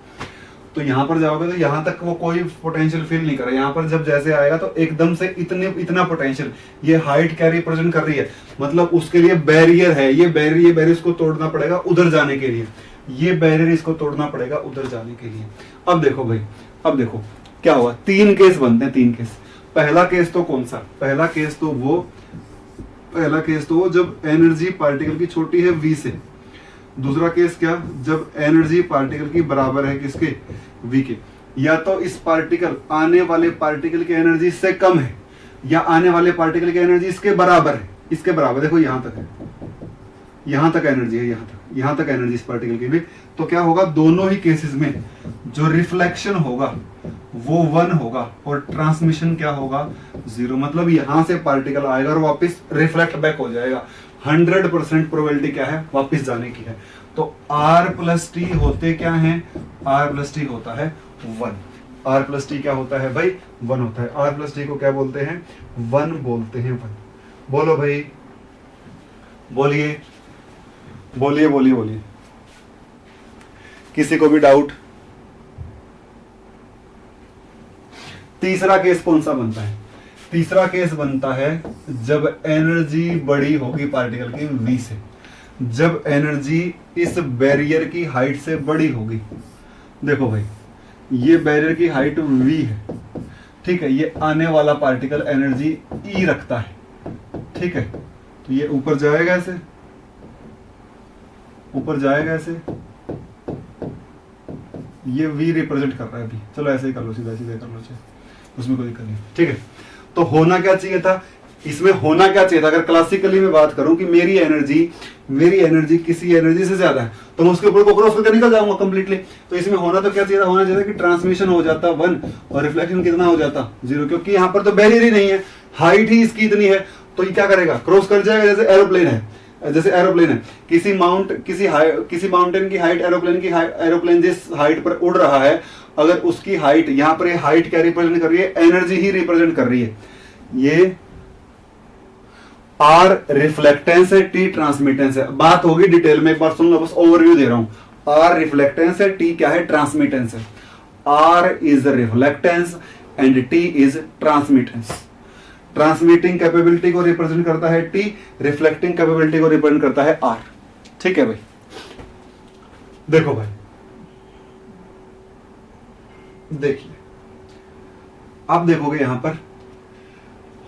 तो यहां पर जाओगे तो यहां तक वो कोई पोटेंशियल फील नहीं कर रहा। यहां पर जब जैसे आएगा तो एकदम से इतना पोटेंशियल, ये हाइट क्या रिप्रेजेंट कर रही है, मतलब उसके लिए बैरियर है, ये बैरियर इसको तोड़ना पड़ेगा उधर जाने के लिए, ये बैरियर इसको तोड़ना पड़ेगा उधर जाने के लिए। अब देखो भाई, अब देखो क्या हुआ, 3 केस बनते हैं, 3 केस। पहला केस तो कौन सा, पहला केस तो वो जब एनर्जी पार्टिकल की छोटी है V से। दूसरा केस क्या, जब एनर्जी पार्टिकल की बराबर है किसके, V के। या तो इस पार्टिकल आने वाले पार्टिकल की एनर्जी से कम है, या आने वाले पार्टिकल की एनर्जी इसके बराबर है, इसके बराबर। देखो यहां तक है, यहां तक एनर्जी है, यहां तक एनर्जी इस पार्टिकल की भी। तो क्या होगा, दोनों ही केसेस में जो रिफ्लेक्शन होगा वो 1 होगा और ट्रांसमिशन क्या होगा, 0। मतलब यहां से पार्टिकल आएगा और वापस रिफ्लेक्ट बैक हो जाएगा। 100% प्रोबेबिलिटी क्या है, वापस जाने की है। तो R प्लस टी होते क्या है, R प्लस टी होता है 1। R प्लस टी क्या होता है भाई, 1 होता है। R प्लस टी को क्या बोलते हैं, 1 बोलते हैं, 1। बोलो भाई, बोलिए बोलिए बोलिए बोलिए, किसी को भी डाउट। तीसरा केस कौन सा बनता है, तीसरा केस बनता है जब एनर्जी बड़ी होगी पार्टिकल की V से, जब एनर्जी इस बैरियर की हाइट से बड़ी होगी। देखो भाई ये बैरियर की हाइट V है, ठीक है, ये आने वाला पार्टिकल एनर्जी E रखता है, ठीक है। तो ये ऊपर जाएगा ऐसे, ऊपर जाएगा ऐसे, ये V रिप्रेजेंट कर रहा है अभी। चलो ऐसे ही कर लो, सीधा सीधा कर लो, उसमें कोई दिक्कत नहीं, ठीक है। तो होना क्या चाहिए था, इसमें होना क्या चाहिए था, अगर क्लासिकली मैं बात करूं कि मेरी एनर्जी किसी एनर्जी से ज्यादा है तो मैं उसके ऊपर को क्रॉस करके निकल जाऊंगा कंप्लीटली। तो इसमें होना तो क्या चाहिए था, होना चाहिए था कि ट्रांसमिशन हो जाता 1 और रिफ्लेक्शन कितना हो जाता 0, क्योंकि यहां पर तो बैरियर ही नहीं है। हाइट ही इसकी इतनी है, तो ये क्या करेगा, क्रॉस कर जाएगा। जैसे एरोप्लेन है, जैसे एरोप्लेन है, किसी माउंटेन की हाइट, एरोप्लेन जिस हाइट पर उड़ रहा है, अगर उसकी हाइट, यहां पर हाइट क्या रिप्रेजेंट कर रही है, एनर्जी ही रिप्रेजेंट कर रही है। ये आर रिफ्लेक्टेंस है, टी ट्रांसमिटेंस है। बात होगी डिटेल में, एक बार सुन लो, बस ओवरव्यू दे रहा हूं। आर रिफ्लेक्टेंस है, टी क्या है, ट्रांसमिटेंस है। R is reflectance and T is transmittance. Transmitting capability को रिप्रेजेंट करता है टी, रिफ्लेक्टिंग कैपेबिलिटी को रिप्रेजेंट करता है आर। ठीक है भाई, देखो भाई, देखिए आप देखोगे यहां पर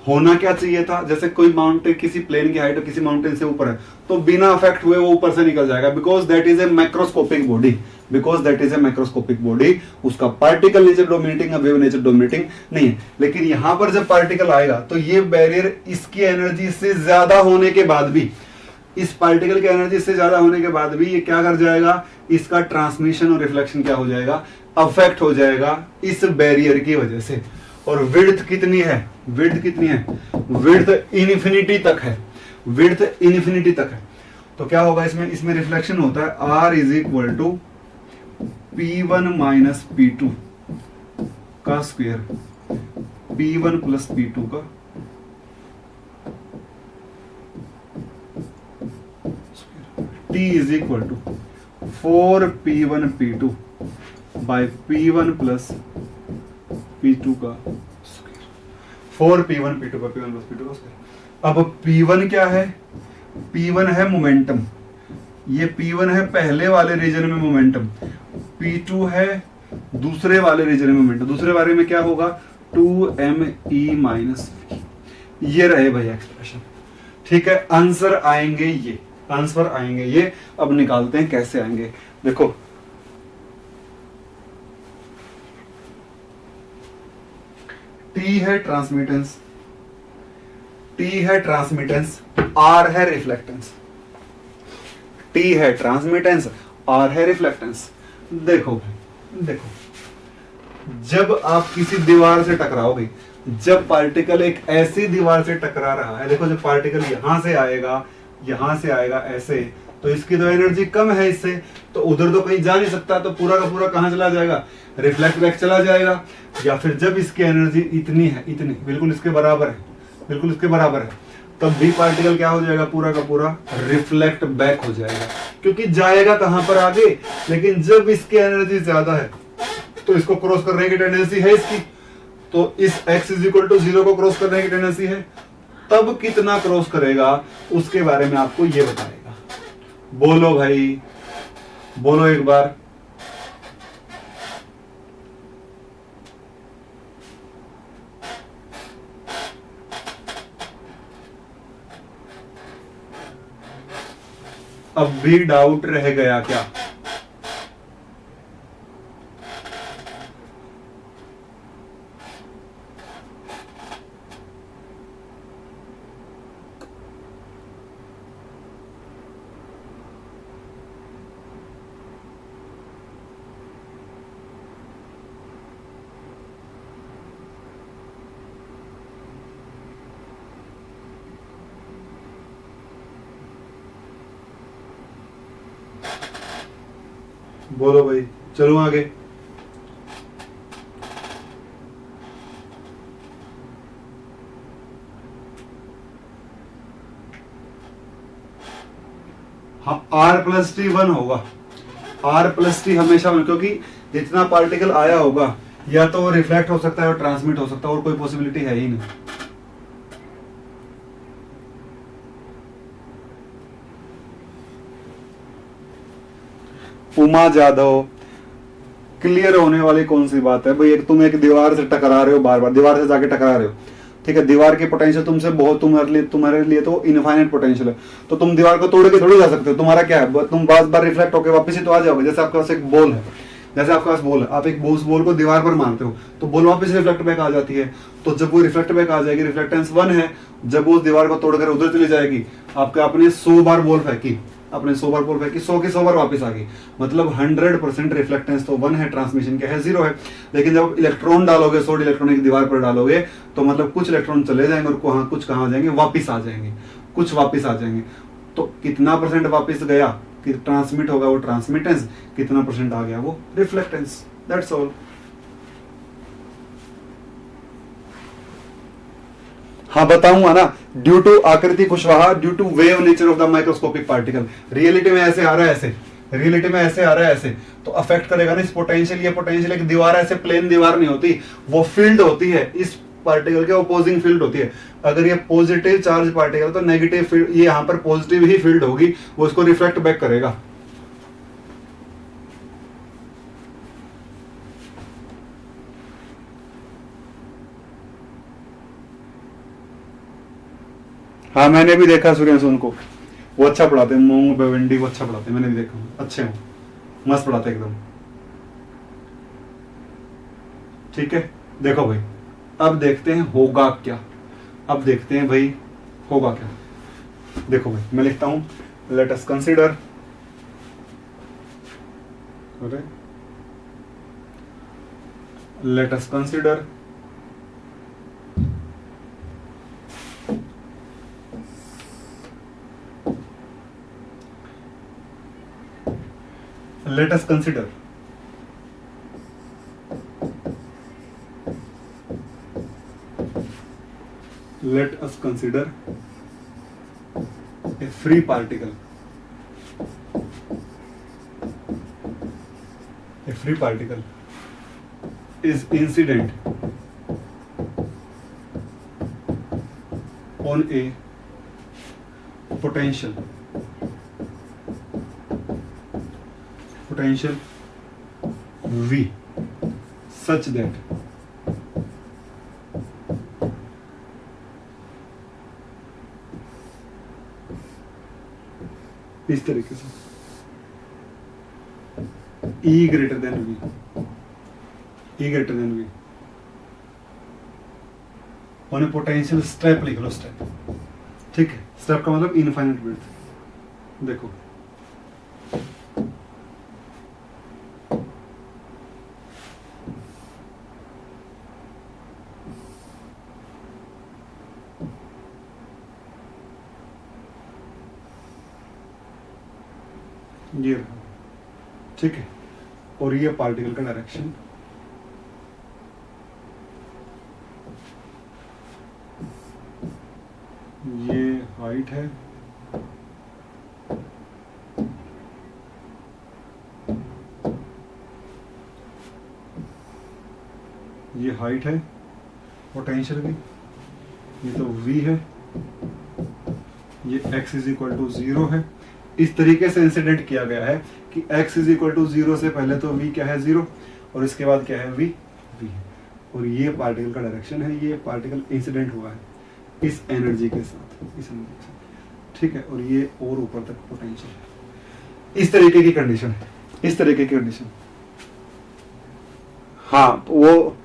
होना क्या चाहिए था, जैसे कोई माउंटेन किसी प्लेन की हाइट और किसी माउंटेन से ऊपर है, तो बिना अफेक्ट हुए वो ऊपर से निकल जाएगा, because that is a macroscopic body. Because that is a macroscopic body, उसका particle nature dominating, wave nature dominating नहीं है। लेकिन यहां पर जब पार्टिकल आएगा तो ये बैरियर इसकी एनर्जी से ज्यादा होने के बाद भी, इस पार्टिकल की एनर्जी से ज्यादा होने के बाद भी ये क्या कर जाएगा, इसका ट्रांसमिशन और रिफ्लेक्शन क्या हो जाएगा, अफेक्ट हो जाएगा इस बैरियर की वजह से। और विड्थ कितनी है, विड्थ कितनी है, विड्थ इन्फिनिटी तक है, विड्थ इन्फिनिटी तक है। तो क्या होगा इसमें रिफ्लेक्शन होता है, R is equal to P1 minus P2 का स्क्वायर, P1 प्लस P2 का T is equal to 4P1 P2 by P1 plus P2 का square, 4P1 P2 by P1 plus P2 का स्क्वायर। अब P1 क्या है, P1 है momentum, ये P1 है पहले वाले रीजन में मोमेंटम, P2 है दूसरे वाले रीजन में मोमेंटम। दूसरे बारे में क्या होगा, 2me माइनस v। ये रहे भाई एक्सप्रेशन। ठीक है, आंसर आएंगे ये, आंसर आएंगे ये। अब निकालते हैं कैसे आएंगे, देखो T है ट्रांसमिटेंस, T है ट्रांसमिटेंस, R है रिफ्लेक्टेंस। T है ट्रांसमिटेंस, R है रिफ्लेक्टेंस। देखो भाई, देखो जब आप किसी दीवार से टकराओगे, जब पार्टिकल एक ऐसी दीवार से टकरा रहा है, देखो जब पार्टिकल यहां से आएगा ऐसे, तो इसकी तो एनर्जी कम है इससे, तो उधर तो कहीं जा नहीं सकता, तो पूरा का पूरा कहां चला जाएगा, रिफ्लेक्ट बैक चला जाएगा। या फिर जब इसकी एनर्जी इतनी है, इतनी बिल्कुल इसके बराबर है, बिल्कुल इसके बराबर है, तब भी पार्टिकल क्या हो जाएगा, पूरा का पूरा रिफ्लेक्ट बैक हो जाएगा, क्योंकि जाएगा कहां पर आगे। लेकिन जब इसकी एनर्जी ज्यादा है तो इसको क्रॉस करने की टेंडेंसी है इसकी, तो इस x इज इक्वल टू 0 को क्रॉस करने की टेंडेंसी है। तब कितना क्रॉस करेगा उसके बारे में आपको ये बताएगा। बोलो भाई, बोलो एक बार। अब भी डाउट रह गया क्या? बोलो भाई, चलो आगे। हाँ, R प्लस टी 1 होगा, R प्लस टी हमेशा 1, क्योंकि जितना पार्टिकल आया होगा या तो वो रिफ्लेक्ट हो सकता है और ट्रांसमिट हो सकता है, और कोई पॉसिबिलिटी है ही नहीं। उमा जादव, क्लियर होने वाली कौन सी बात है भाई? तुम एक दीवार से टकरा रहे हो, बार बार दीवार से जाके टकरा रहे हो, ठीक है। दीवार की पोटेंशियल तुमसे बहुत, तुम्हारे लिए तो इनफाइनाइट पोटेंशियल है, तो तुम दीवार को तोड़ के थोड़ी जा सकते हो। तुम्हारा क्या है, तुम बार बार रिफ्लेक्ट होकर वापस ही तो आ जाओगे। जैसे आपके पास एक बॉल है, जैसे आपके पास बॉल है, आप एक बॉल को दीवार पर मारते हो तो बॉल वापस रिफ्लेक्ट बैक आ जाती है। तो जब वो रिफ्लेक्ट बैक आ जाएगी, रिफ्लेक्टेंस 1 है, जब वो दीवार को तोड़कर उधर चली जाएगी, आपके आपने 100 बार बॉल फेंकी, अपने 100 बार पोल फेंकी, 100 की 100 बार वापस आ गई, मतलब 100% रिफ्लेक्टेंस तो 1 है, ट्रांसमिशन क्या है 0 है। लेकिन जब इलेक्ट्रॉन डालोगे, 100 इलेक्ट्रॉन एक दीवार पर डालोगे तो मतलब कुछ इलेक्ट्रॉन चले जाएंगे और कुछ कहाँ आ जाएंगे, वापिस आ जाएंगे, कुछ वापिस आ जाएंगे। तो कितना परसेंट वापिस गया कि ट्रांसमिट होगा वो ट्रांसमिटेंस, कितना परसेंट आ गया वो रिफ्लेक्टेंस, दैट्स ऑल। हाँ बताऊंगा ना, due to Aakriti Kushwaha, due to wave nature of the microscopic particle. Reality में ऐसे आ रहा है, ऐसे रियलिटी में ऐसे आ रहा है, ऐसे तो अफेक्ट करेगा ना इस पोटेंशियल। ये पोटेंशियल एक दीवार ऐसे प्लेन दीवार नहीं होती, वो फील्ड होती है, इस पार्टिकल के अपोजिंग फील्ड होती है। अगर ये पॉजिटिव चार्ज पार्टिकल तो नेगेटिव फील्ड, ये यहां पर पॉजिटिव ही फील्ड होगी, वो इसको रिफ्लेक्ट बैक करेगा। हाँ मैंने भी देखा सूर्यांशु उनको, वो अच्छा पढ़ाते हैं, मोमो बेवेंडी वो अच्छा पढ़ाते हैं, मैंने भी देखा, अच्छे हो, मस्त पढ़ाते एकदम। ठीक है, देखो भाई अब देखते हैं होगा क्या, अब देखते हैं भाई होगा क्या। देखो भाई मैं लिखता हूं, let us consider, let us consider let us consider a free particle, a free particle is incident on a potential V such that इस तरीके से E greater than V, E greater than V on a potential step लिख लो, step. ठीक है, step का मतलब infinite width. देखो ये, ठीक है, और ये पार्टिकल का डायरेक्शन, ये हाइट है, ये हाइट है, पोटेंशियल की, ये तो v है, ये x इज इक्वल टू 0 है। इस तरीके से इंसिडेंट किया गया है कि x इज इक्वल टू 0 से पहले तो v क्या है 0 और इसके बाद क्या है v है, और ये पार्टिकल का डायरेक्शन है, ये पार्टिकल इंसिडेंट हुआ है इस एनर्जी के साथ, इस एनर्जी के साथ। ठीक है, और ये और ऊपर तक पोटेंशियल है। इस तरीके की कंडीशन है, इस तरीके की कंडीशन। हाँ तो वो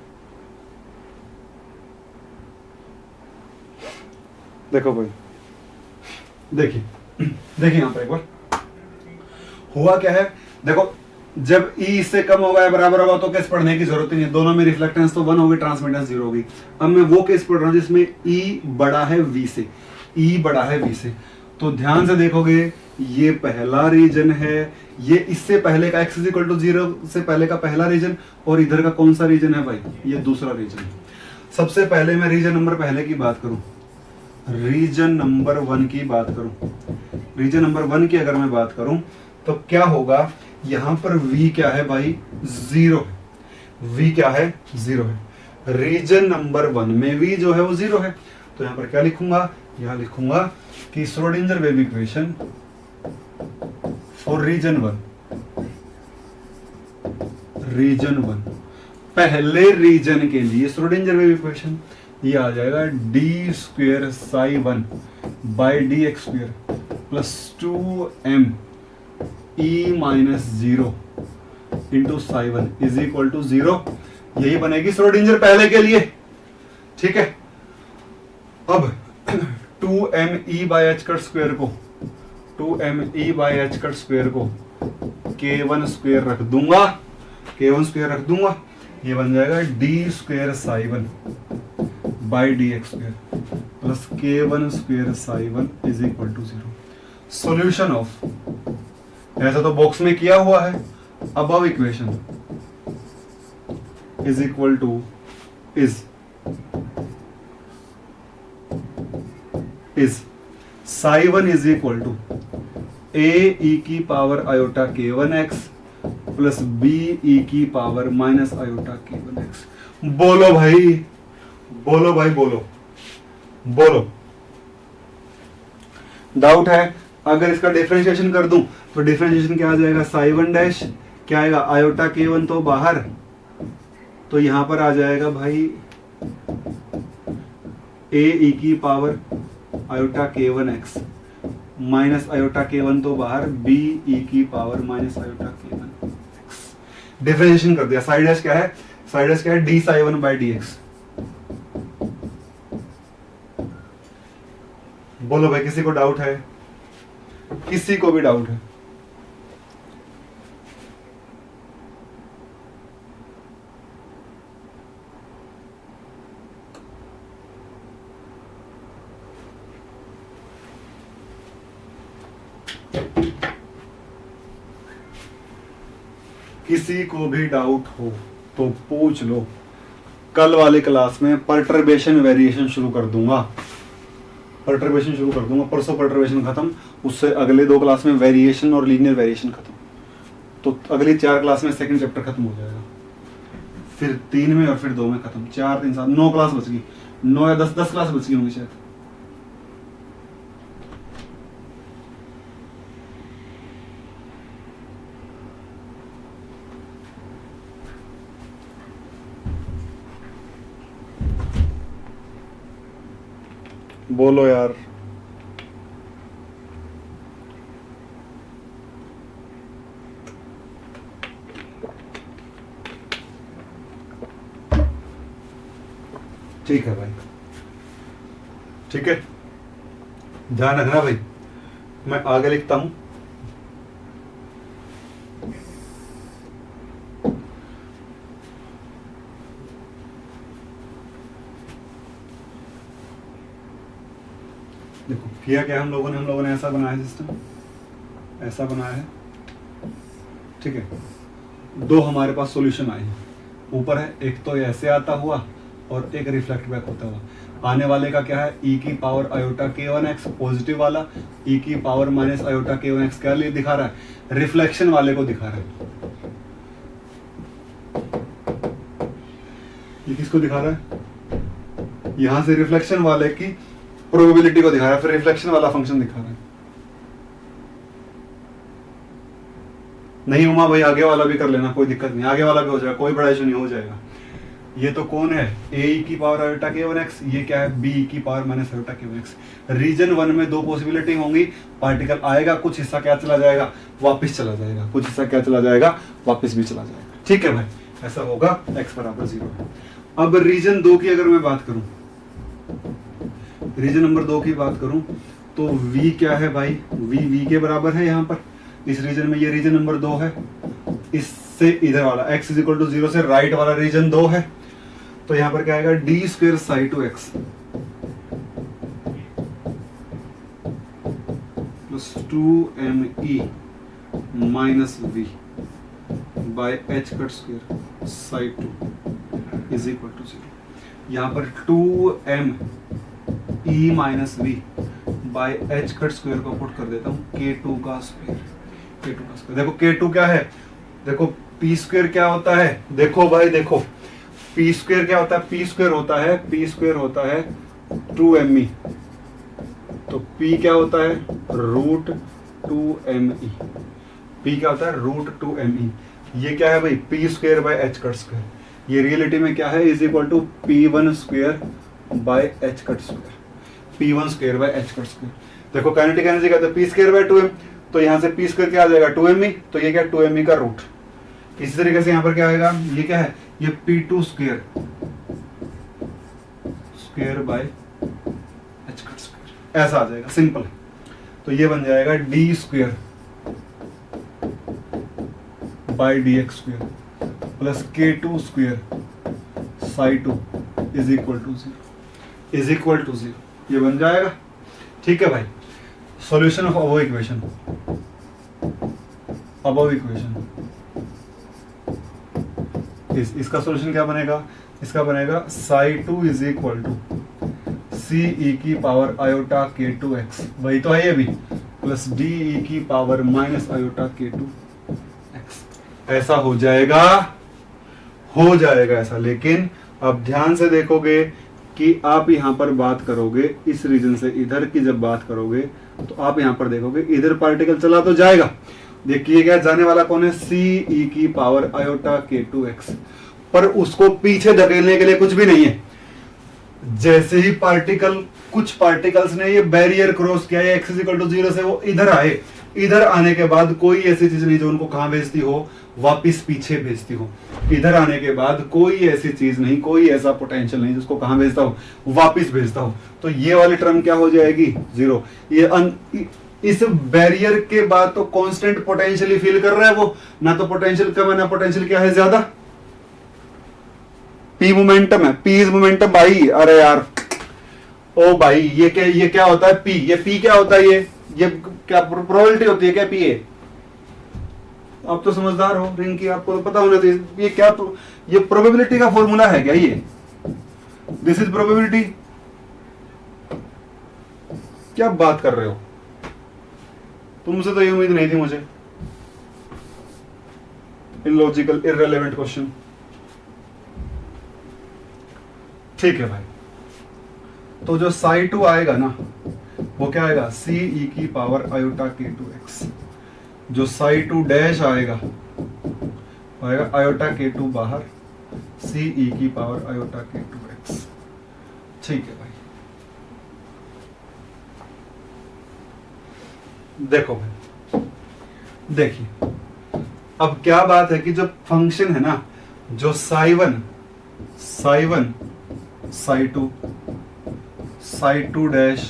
देखो भाई, देखिए देखिए यहां पर एक बार हुआ क्या है। देखो जब E इससे कम होगा या बराबर होगा तो केस पढ़ने की जरूरत ही नहीं, दोनों में रिफ्लेक्टेंस तो 1 होगी, ट्रांसमिटेंस 0 होगी। अब मैं वो केस पढ़ रहा हूं जिसमें E बड़ा है V से, E बड़ा है V से। तो ध्यान से देखोगे ये पहला रीजन है, ये इससे पहले का x इक्वल टू 0 से पहले का पहला रीजन, और इधर का कौन सा रीजन है भाई, ये दूसरा रीजन है। सबसे पहले मैं रीजन नंबर पहले की बात करूं, रीजन नंबर 1 की बात करूं, रीजन नंबर 1 की अगर मैं बात करूं तो क्या होगा, यहां पर V क्या है भाई 0 है, V क्या है 0 है। रीजन नंबर 1 में V जो है वो 0 है, तो यहां पर क्या लिखूंगा, यहां लिखूंगा कि Schrodinger wave equation for region 1, पहले रीजन के लिए श्रोडिंगर वेव इक्वेशन ये आ जाएगा d square psi 1 by D X square plus 2m e minus 0 into psi 1 is equal to 0। यही बनेगी श्रोडिंगर पहले के लिए। ठीक है, अब 2m e by h cut square को 2me by h cut square को k1 स्क्वेयर रख दूंगा, k1 स्क्वेयर रख दूंगा, ये बन जाएगा D square psi one by D X square plus k1 square psi one is equal to 0। Solution of, ऐसा तो बॉक्स में किया हुआ है, above equation is equal to is psi one is equal to A E की power iota k1 x plus B E की power minus iota k1 x। बोलो भाई, बोलो भाई, बोलो बोलो, डाउट है? अगर इसका डिफरेंशिएशन कर दूं तो डिफरेंशिएशन क्या आ जाएगा, साई वन डैश क्या आएगा, आयोटा k1 तो बाहर, तो यहां पर आ जाएगा भाई ए ई की power iota k1 x minus iota k1 तो बाहर, बी ई की power minus iota k1 x। Differentiation कर दिया। साइड डैश क्या है, साइड डैश क्या है, D Sai one by D x. बोलो भाई, किसी को डाउट है? किसी को भी डाउट है? किसी को भी डाउट हो तो पूछ लो। कल वाली क्लास में परटर्बेशन वेरिएशन शुरू कर दूंगा, परटर्बेशन शुरू कर दूंगा। परसों परटर्बेशन खत्म, उससे अगले 2 क्लास में वेरिएशन और लीनियर वेरिएशन खत्म, तो अगली 4 क्लास में सेकंड चैप्टर खत्म हो जाएगा, फिर 3 में और फिर 2 में खत्म। 4 3 7 9 क्लास बच गई, 9 या 10 क्लास बच गई होंगी शायद। बोलो यार, ठीक है भाई, ठीक है, ध्यान रखना भाई। मैं आगे लिखता हूं, देखो किया क्या हम लोगों ने ऐसा बनाया है सिस्टम, ऐसा बनाया है, ठीक है। 2 हमारे पास सॉल्यूशन आए हैं, ऊपर है एक तो ऐसे आता हुआ और एक रिफ्लेक्ट बैक होता हुआ। आने वाले का क्या है, e की power iota k1 x positive वाला, e की power minus iota k1 x क्या लिए दिखा रहा है, रिफ्लेक्शन वाले को दिखा रहा है। ये किसको दिखा रहा है, यहां से रिफ्लेक्शन वाले की प्रोबेबिलिटी को दिखा रहा है, फिर रिफ्लेक्शन वाला फंक्शन दिखा रहा है। नहीं उमा भाई, आगे वाला भी कर लेना, कोई दिक्कत नहीं, आगे वाला भी हो जाएगा, कोई बड़ा इशू नहीं, हो जाएगा। ये तो कौन है, ए की पावर आयोटा k1 x, ये क्या है, बी की power minus iota k1 x। Region 1 में 2 पॉसिबिलिटी होंगी, पार्टिकल आएगा, कुछ हिस्सा क्या चला जाएगा, वापस चला जाएगा, कुछ हिस्सा क्या चला जाएगा, वापस भी चला जाएगा। ठीक है भाई, ऐसा होगा, x बराबर 0 है। अब रीजन 2 की अगर मैं बात करूं, रीजन नंबर 2 की बात करूं तो v क्या है भाई, v के बराबर है यहाँ पर इस रीजन में, ये रीजन नंबर 2 है। इससे इधर वाला x इज इक्वल टू 0 से राइट वाला रीजन 2 है, तो यहाँ पर क्या आएगा, D square psi two X plus 2me minus V by H cut square psi two is equal to 0। यहाँ पर 2me minus V by H cut square को पुट कर देता हूँ k2 का स्क्वेयर, k2 का स्क्वेयर। देखो k2 क्या है, देखो p स्क्वेयर क्या होता है, देखो भाई देखो p स्क्वेयर क्या होता है, p स्क्वेयर होता है 2me, तो p क्या होता है, रूट 2me, p क्या होता है, रूट 2me। ये क्या है भाई, p square by H cut square, ये रियलिटी में क्या है, is equal to p1 square by H cut square, p1 square by H cut square. देखो काइनेटिक एनर्जी कहते हैं p स्क्वेयर बाय 2m, तो यहाँ से p स्क्वेयर क्या आ जाएगा, 2me, तो ये क्या 2me का रूट। इसी तरीके से यहाँ पर क्या आएगा, ये क्या है, ये p2 square by H cut square, ऐसा आ जाएगा, सिंपल है। तो ये बन जाएगा D square by D X square plus K two square psi two is equal to zero, is equal to zero, ये बन जाएगा। ठीक है भाई, solution of above equation, above equation इसका सॉल्यूशन क्या बनेगा, इसका बनेगा psi two is equal to C E की power iota K two X, वही तो है ये भी, प्लस डी ई की power minus iota K two x. ऐसा हो जाएगा, हो जाएगा ऐसा। लेकिन अब ध्यान से देखोगे कि आप यहां पर बात करोगे इस रीजन से इधर की जब बात करोगे तो आप यहां पर देखोगे इधर पार्टिकल चला तो जाएगा। देखिए क्या जाने वाला कौन है, सी ई की power iota K two x, पर उसको पीछे धकेलने के लिए कुछ भी नहीं है। जैसे ही पार्टिकल, कुछ पार्टिकल्स ने ये बैरियर क्रॉस किया, X is equal to zero से वो इधर आए, इधर आने के बाद कोई ऐसी चीज नहीं जो उनको कहां भेजती हो, वापिस पीछे भेजती हो। इधर आने के बाद कोई ऐसी चीज नहीं, कोई ऐसा पोटेंशियल नहीं जिसको कहां भेजता हो, वापिस भेजता हो। तो ये वाली टर्म क्या हो जाएगी, जीरो। ये इस बैरियर के बाद तो कांस्टेंट पोटेंशियली फील कर रहा है वो, ना तो पोटेंशियल कम है ना पोटेंशियल क्या है ज्यादा। पी मोमेंटम है, पी इज मोमेंटम भाई। अरे यार ओ भाई, ये क्या होता है पी, ये पी क्या होता है, ये क्या प्रोबेबिलिटी होती है क्या पी ए? आप तो समझदार हो रिंकी, आपको तो पता होना चाहिए ये क्या, ये प्रोबेबिलिटी का फॉर्मूला है क्या ये, दिस इज प्रोबेबिलिटी। क्या बात कर रहे हो तुमसे, तो ये उम्मीद नहीं थी मुझे। Illogical irrelevant question. ठीक है भाई, तो जो साई टू आएगा ना वो क्या आएगा, सी ई की power iota K two x. जो साई टू डैश आएगा आयोटा के टू बाहर, सी ई की power iota K two x. ठीक है भाई, देखो भाई, देखिए अब क्या बात है कि जो फंक्शन है ना, जो psi one Sai to dash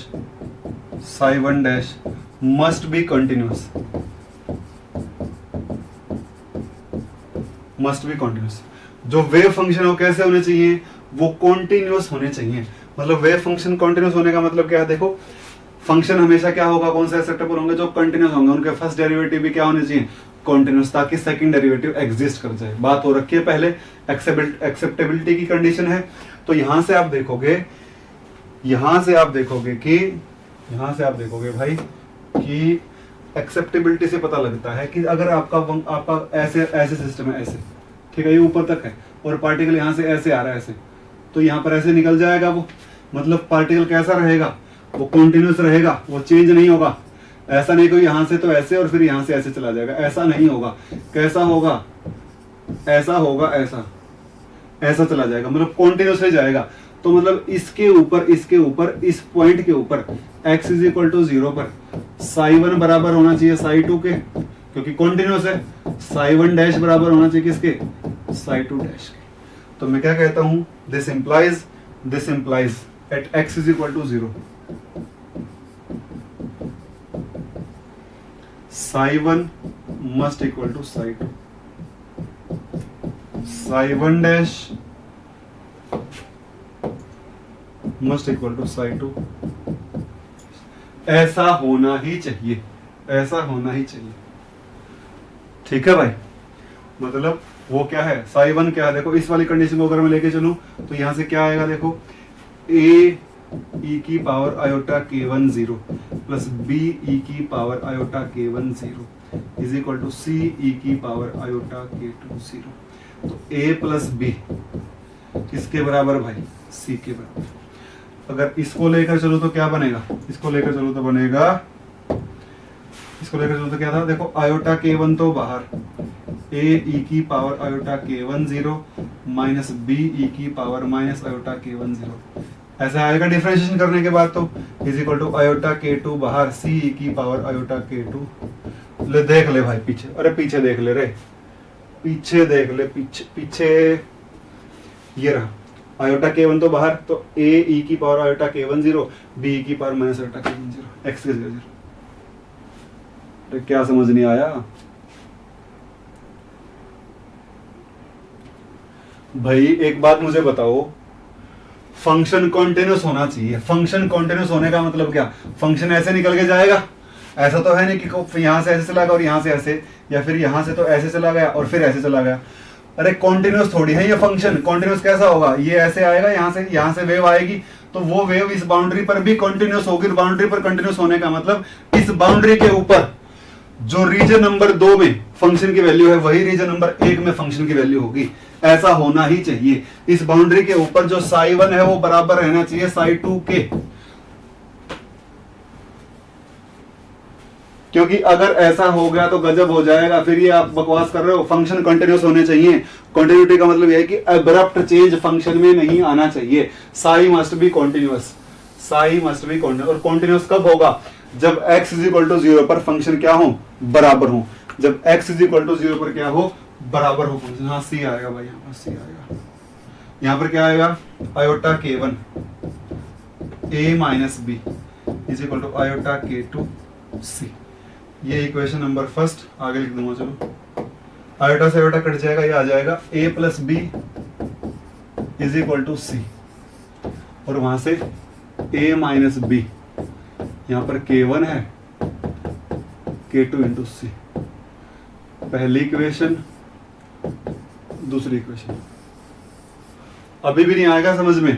Sai one dash must be continuous, must be continuous. जो वेव फंक्शन है वो कैसे होने चाहिए, वो कॉन्टिन्यूअस होने चाहिए। मतलब वेव फंक्शन कॉन्टिन्यूअस होने का मतलब क्या है, देखो फंक्शन हमेशा क्या होगा, कौन से एक्सेप्टेबल होंगे, जो कंटिन्यूअस होंगे, उनके फर्स्ट डेरिवेटिव भी क्या होने चाहिए, कॉन्टिन्यूअस, ताकि सेकंड डेरिवेटिव एग्जिस्ट कर जाए। बात हो रखी है पहले, एक्सेप्टेबिलिटी की कंडीशन है। तो यहां से आप देखोगे, यहां से आप देखोगे भाई कि एक्सेप्टेबिलिटी से पता लगता है कि अगर आपका ऐसे सिस्टम है, ऐसे ठीक है, ये ऊपर तक है और पार्टिकल यहां से ऐसे आ रहा है ऐसे, तो यहां पर ऐसे निकल जाएगा वो, मतलब पार्टिकल कैसा रहेगा, वो कंटिन्यूअस रहेगा, वो चेंज नहीं होगा। ऐसा नहीं कोई यहां से तो ऐसे और फिर यहां से ऐसे चला जाएगा, ऐसा नहीं होगा। कैसा होगा, ऐसा होगा, ऐसा चला जाएगा, मतलब कंटिन्यूअस हो जाएगा। तो मतलब इसके ऊपर इस पॉइंट के ऊपर x इज इक्वल टू 0 पर साई वन बराबर होना चाहिए साई टू के, क्योंकि कंटिन्यूअस है। साई वन डैश बराबर होना चाहिए किसके, साई टू डैश के। तो मैं क्या कहता हूं, this implies at x is equal to 0 psi one must equal to psi two, psi one dash must equal to psi two. ऐसा होना ही चाहिए, ऐसा होना ही चाहिए। ठीक है भाई, मतलब वो क्या है, साई वन क्या है, देखो इस वाली कंडीशन को अगर मैं लेके चलूं तो यहां से क्या आएगा, देखो ए ई की पावर आयोटा के वन 0 प्लस बी ई की पावर आयोटा के one 0 is equal to C E की पावर आयोटा के टू 0। तो ए प्लस बी किसके बराबर भाई, सी के बराबर। अगर इसको लेकर चलो तो क्या बनेगा, इसको लेकर चलो तो बनेगा, इसको लेकर चलो तो क्या था, देखो आयोटा के वन तो बाहर, ए ई की पावर आयोटा के वन 0 माइनस बी ई की पावर माइनस आयोटा के वन 0। ऐसा आएगा डिफरेंशिएशन करने के बाद, तो is equal to iota K to बाहर, सी ई की पावर आयोटा के टू। ले देख ले भाई पीछे, अरे पीछे देख ले रे, पीछे देख ले, पीछे ये रहा आयोटा के वन तो बाहर, तो ए ई की पावर आयोटा के वन 0, बी की पावर माइनस आयोटा के वन 0, एक्स के 0 0। तो क्या समझ नहीं आया भाई? एक बात मुझे बताओ, फंक्शन कॉन्टिन्यूस होना चाहिए। फंक्शन कॉन्टिन्यूस होने का मतलब क्या? फंक्शन ऐसे निकल के जाएगा? ऐसा तो है नहीं कि यहां से ऐसे चला गया और यहां से ऐसे, या फिर यहां से तो ऐसे चला गया और फिर ऐसे चला गया। अरे कॉन्टिन्यूस थोड़ी है ये फंक्शन। कॉन्टिन्यूस कैसा होगा? ये ऐसे आएगा, यहां से वेव आएगी, तो वो वेव इस बाउंड्री पर भी कंटिन्यूस होगी। बाउंड्री पर कंटिन्यूस होने का मतलब इस बाउंड्री के ऊपर जो रीजन नंबर 2 में फंक्शन की वैल्यू है वही रीजन नंबर 1 में फंक्शन की वैल्यू होगी। ऐसा होना ही चाहिए। इस बाउंड्री के ऊपर जो साई 1 है वो बराबर रहना चाहिए साई 2 के, क्योंकि अगर ऐसा हो गया तो गजब हो जाएगा। फिर ये आप बकवास कर रहे हो। फंक्शन कंटिन्यूस होने चाहिए। कंटिन्यूटी का मतलब यह है कि अब्रप्ट चेंज फंक्शन में नहीं आना चाहिए। Sai must be continuous, Sai must be continuous. और कंटिन्यूअस कब होगा? जब x इज इक्वल टू 0 पर फंक्शन क्या हो? बराबर हो। जब x इज इक्वल टू 0 पर क्या हो? बराबर हो फंक्शन। हाँ सी आएगा भाई, यहाँ पर सी आएगा। यहाँ पर क्या आएगा? Iota k1 a minus B is equal to iota k2 c। ये इक्वेशन नंबर फर्स्ट। आगे लिख दूंगा, चलो। आयोटा से आयोटा कट जाएगा, ये आ जाएगा a plus B is equal to C, और वहां से a माइनस बी, यहां पर k1 है, k2 इंटू सी। पहली इक्वेशन, दूसरी इक्वेशन। अभी भी नहीं आएगा समझ में?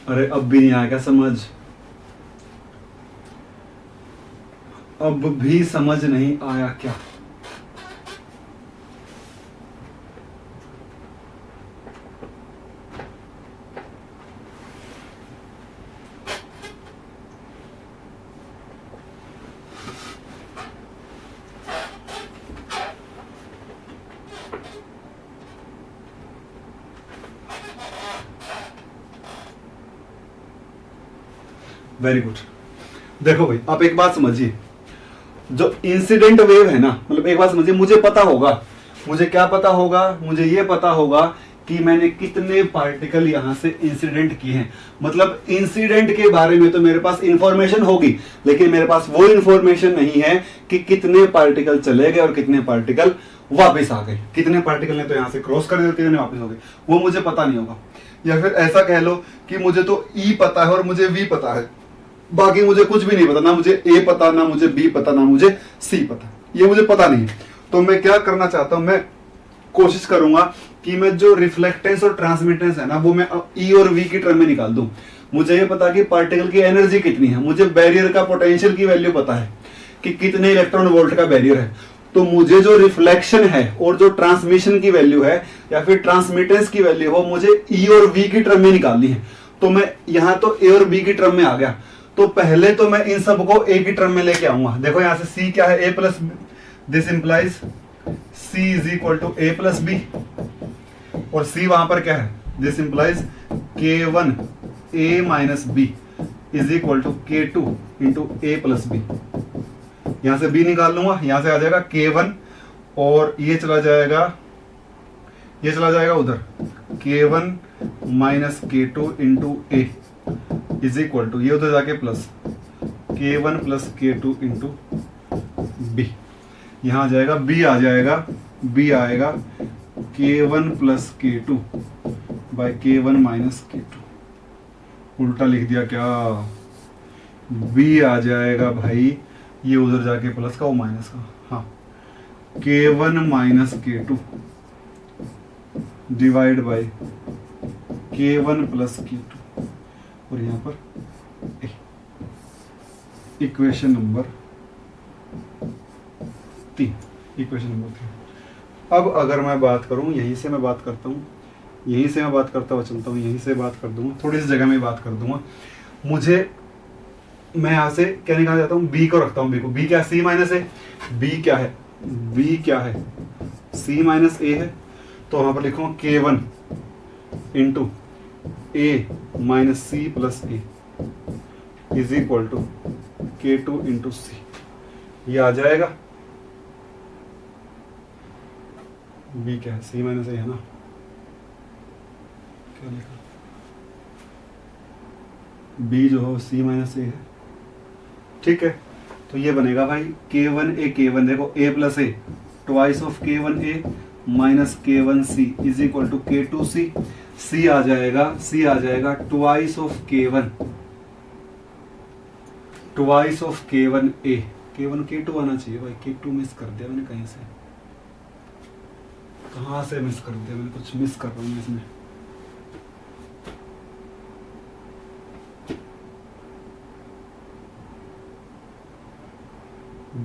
अरे अब भी नहीं आएगा समझ? अब भी समझ नहीं आया क्या? Very good. देखो भाई, आप एक बात समझिए, जो इंसिडेंट वेव है ना, मतलब एक बात समझिए, मुझे पता होगा, मुझे क्या पता होगा? मुझे ये पता होगा कि मैंने कितने पार्टिकल यहां से इंसिडेंट किए हैं। मतलब इंसिडेंट के बारे में तो मेरे पास इंफॉर्मेशन होगी, लेकिन मेरे पास वो इंफॉर्मेशन नहीं है कि कितने पार्टिकल चले गए और कितने पार्टिकल वापस आ गए। कितने पार्टिकल ने तो यहां से क्रॉस कर दिए, कितने वापस हो गए, वो मुझे पता नहीं होगा। या फिर ऐसा कह लो कि मुझे तो ई पता है और मुझे वी पता है, बाकी मुझे कुछ भी नहीं पता। ना मुझे ए पता, ना मुझे बी पता, ना मुझे सी पता। ये मुझे पता नहीं। तो मैं क्या करना चाहता हूं? मैं कोशिश करूंगा कि मैं जो रिफ्लेक्टेंस और ट्रांसमिटेंस है ना, वो मैं ई और वी की टर्म में निकाल दूं। मुझे ये पता कि पार्टिकल की एनर्जी कितनी है, मुझे बैरियर का पोटेंशियल की वैल्यू पता है कि कितने इलेक्ट्रॉन वोल्ट का बैरियर है। तो मुझे जो रिफ्लेक्शन है और जो ट्रांसमिशन की वैल्यू है या फिर ट्रांसमिटेंस की वैल्यू है, वो मुझे ई और वी की टर्म में निकालनी है। तो मैं यहां तो ए और बी की टर्म में आ गया, तो पहले तो मैं इन सबको ए की टर्म में लेके आऊंगा। देखो यहां से सी क्या है? A plus, this implies C is equal to A plus B, और सी वहां पर क्या है? This implies k1 a minus B is equal to k2 into A plus B. यहां से b निकाल लूंगा, यहां से आ जाएगा k1, और ये चला जाएगा, ये चला जाएगा उधर, k1 minus k2 into A is equal to, ये उधर जाके plus k1 plus k2 into B. यहां आ जाएगा b, आ जाएगा b आएगा k1 plus k2 by k1 minus k2। उल्टा लिख दिया क्या? b आ जाएगा भाई, ये उधर जाके प्लस का, वो माइनस का। हाँ, k1 minus k2 divide by k1 plus k2, और यहां पर इक्वेशन नंबर 3। Equation number 3। अब अगर मैं बात करूं, यहीं से मैं बात करता हूं, यहीं से मैं बात करता हुआ चलता हूं, यहीं से बात कर दूंगा, थोड़ी सी जगह में बात कर दूंगा। मैं यहां से क्या निकालना चाहता हूं? बी को रखता हूं। बी को, बी क्या? सी माइनस है। बी क्या है? बी क्या है, सी माइनस ए है, तो वहां पर लिखूंगा K1 into A minus C plus A is equal to K2 into C, ये आ जाएगा। बी क्या है, सी माइनस ए है ना, क्या लिखा, बी जो है सी माइनस ए है, ठीक है। तो ये बनेगा भाई K1 देखो A plus A twice of K1A minus K1C is equal to K2C, C आ जाएगा twice of K1A, K1 K2 आना चाहिए भाई, K2 मिस कर दिया मैंने, कहीं से कहाँ से मिस कर दिया मैंने, कुछ मिस कर रहा हूँ इसमें।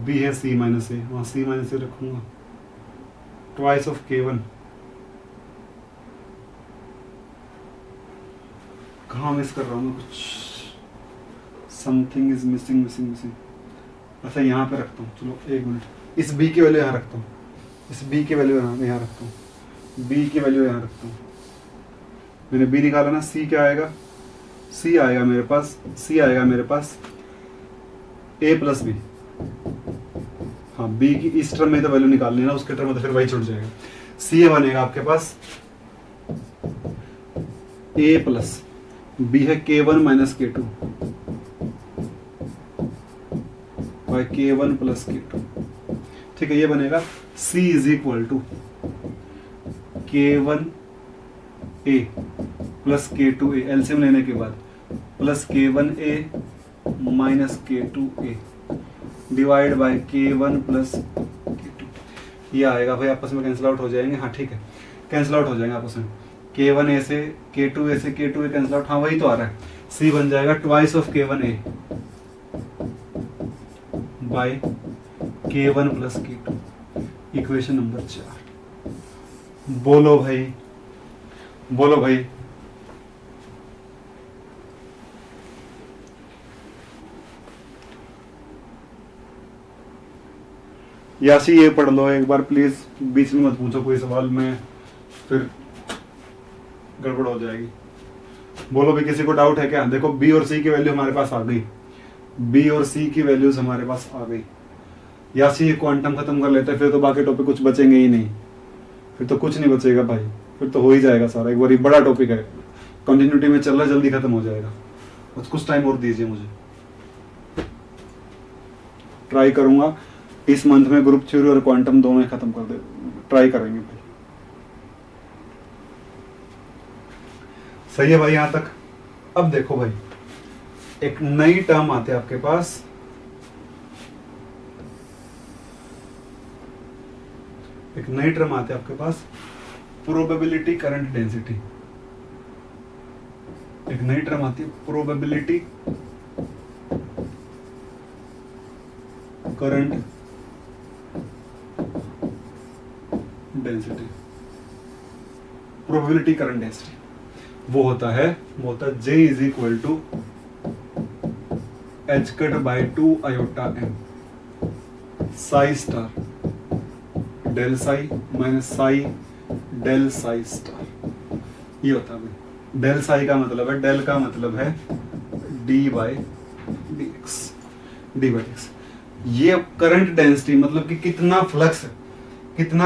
बी है सी माइनस ए, वहां सी माइनस ए रखूंगा, ट्वाइस ऑफ K1, कहाँ मिस कर रहा हूँ मैं, कुछ समथिंग इज मिसिंग। अच्छा यहाँ पे रखता हूँ, चलो एक मिनट, इस बी की वैल्यू यहाँ रखता हूँ, इस बी की वैल्यू यहाँ रखता हूँ, बी की वैल्यू यहाँ रखता हूँ। मैंने बी निकाला ना, सी क्या आएगा, सी आएगा मेरे पास ए प्लस बी। हाँ बी की इस टर्म में तो वैल्यू निकालनी है ना, उसके टर्म में तो फिर वही छूट जाएगा। सी बनेगा आपके पास ए प्लस बी है K1 minus K2 by K1 plus K2, ठीक है। ये बनेगा C is equal to K1A plus K2A, LCM लेने के बाद plus K1A minus K2A divide by K1 plus K2। ये आएगा भाई, आपस में कैंसिल आउट हो जाएंगे, हाँ ठीक है, कैंसिल आउट हो जाएंगे आपस में, K1A से K2A से K2A कैंसिल आउट, हाँ वही तो आ रहा है। C बन जाएगा twice of K1A by K1 plus K2, equation number 4। बोलो भाई यासी ये पढ़ लो एक बार प्लीज, बीच में मत पूछो कोई सवाल, में फिर गड़बड़ हो जाएगी। बोलो भी किसी को डाउट है क्या? देखो बी और सी की वैल्यू हमारे पास आ गई, बी और सी की वैल्यूज हमारे पास आ गई। यासी ये क्वांटम खत्म कर लेते हैं, फिर तो बाकी टॉपिक कुछ बचेंगे ही नहीं, फिर तो कुछ नहीं बचेगा भाई, फिर तो हो ही जाएगा सारा। एक बार बड़ा टॉपिक है, कंटिन्यूटी में चल रहा, जल्दी खत्म हो जाएगा, बस कुछ टाइम और दीजिए मुझे, ट्राई करूंगा इस मंथ में ग्रुप थ्योरी और क्वांटम दोनों ही खत्म कर दे, ट्राई करेंगे भाई। सही है भाई यहां तक। अब देखो भाई, एक नई टर्म आती है आपके पास, एक नई टर्म आती है आपके पास, प्रोबेबिलिटी करंट डेंसिटी। एक नई टर्म आती है probability current density. Probability current density वो होता है J is equal to H cut by 2 iota m psi star del psi minus psi del psi star. ये होता है डेल साई का मतलब है, डेल का मतलब है डी बाई डी एक्स। ये करंट डेंसिटी मतलब कि कितना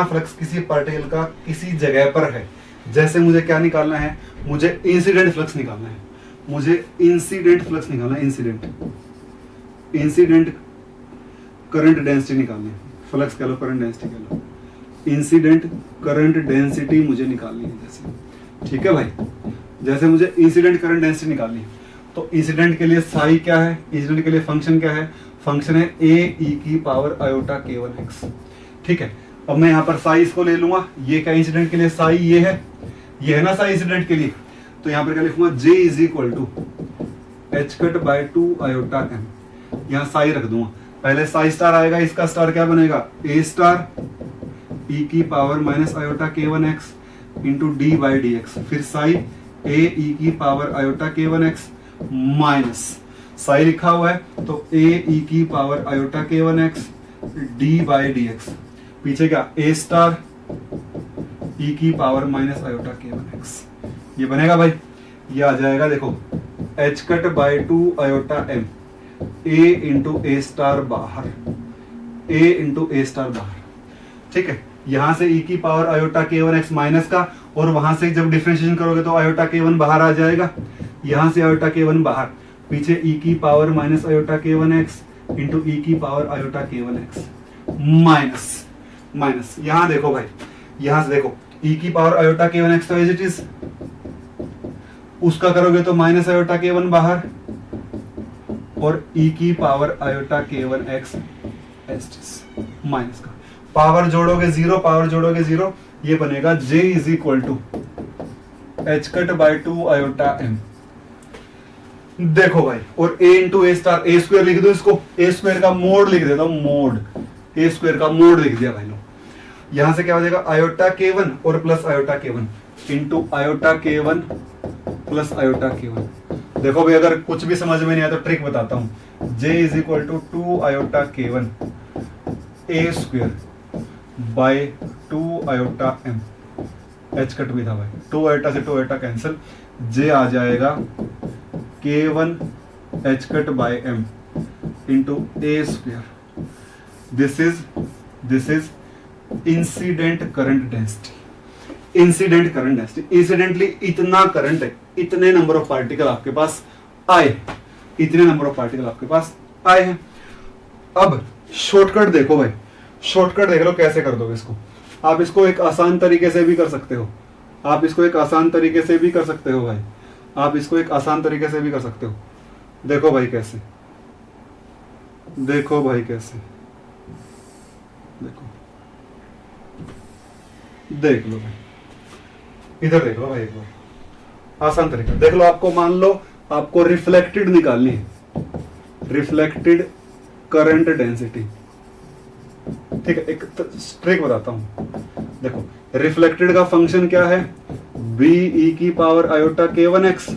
फ्लक्स किसी पार्टिकल का किसी जगह पर है। जैसे मुझे क्या निकालना है, मुझे इंसिडेंट फ्लक्स निकालना है, इंसिडेंट करंट डेंसिटी निकालनी है, फ्लक्स कह लो करंट डेंसिटी कह लो, इंसिडेंट करंट डेंसिटी मुझे निकालनी है। जैसे ठीक है भाई, जैसे मुझे इंसिडेंट करंट डेंसिटी निकालनी है, तो इंसिडेंट के लिए साई क्या है, इंसिडेंट के लिए फंक्शन क्या है, फंक्शन है ए ई की पावर आयोटा K1x। ठीक है, अब मैं यहाँ पर साई इसको ले लूंगा, ये क्या इंसिडेंट के लिए साई ये है ना साई इंसिडेंट के लिए, तो यहाँ पर क्या लिखूंगा J is equal to H cut by 2 iota m, यहाँ साई रख दूंगा। पहले साई स्टार आएगा, इसका स्टार क्या बनेगा, ए स्टार ई की power minus iota K1x into D by D x, फिर साई ए ई की power iota K1x minus psi लिखा हुआ है तो ए ई की power iota K1x D by D x. पीछे क्या ए स्टार ई की पावर माइनस आयोटा k1x, ये बनेगा भाई, ये आ जाएगा देखो h cut by 2 iota m, a into A star बाहर, a इंटू ए स्टार बाहर, ठीक है। यहां से e की पावर आयोटा k1x माइनस का, और वहां से जब डिफरेंशिएशन करोगे तो आयोटा k1 बाहर आ जाएगा, यहां से आयोटा k1 बाहर, पीछे e की power minus iota k1x into E की power iota k1x minus minus, यहां देखो भाई, यहां से देखो e की पावर आयोटा k1x तो एज इट इज, उसका करोगे तो माइनस आयोटा k1 बाहर, और e की पावर आयोटा k1x माइनस का, पावर जोड़ोगे जीरो, पावर जोड़ोगे जीरो, ये बनेगा j is equal to H cut by 2 iota m। देखो भाई, और a into A star, A square लिख दो इसको, ए स्क्वायर का मोड लिख देता हूं, मोड, ए स्क्वायर का मोड लिख दिया भाई लोग। यहां से क्या हो जाएगा आयोटा k1 और plus iota k1 into iota k1 plus iota k1। देखो भाई, अगर कुछ भी समझ में नहीं आया तो ट्रिक बताता हूं, j is equal to 2 iota k1 a square by 2 iota m, h cut भी था भाई, 2 आयोटा से 2 आयोटा कैंसिल, j आ जाएगा k1 h cut by m into A square, this is incident current density, incident current density, incidentally इतना current है, इतने number of particle आपके पास आए, इतने नंबर ऑफ पार्टिकल आपके पास आए हैं। अब शॉर्टकट देखो भाई, शॉर्टकट देख लो कैसे कर दोगे इसको। आप इसको एक आसान तरीके से भी कर सकते हो, आप इसको एक आसान तरीके से भी कर सकते हो भाई, आप इसको एक आसान तरीके से भी कर सकते हो। देखो भाई कैसे, देखो भाई कैसे, देखो, देख लो भाई, इधर देख लो भाई, एक बार आसान तरीका देख लो। आपको मान लो आपको रिफ्लेक्टेड निकालनी है, रिफ्लेक्टेड करंट डेंसिटी, ठीक है। एक ट्रिक बताता हूं, देखो रिफ्लेक्टेड का फंक्शन क्या है, b e की पावर आयोटा k1x,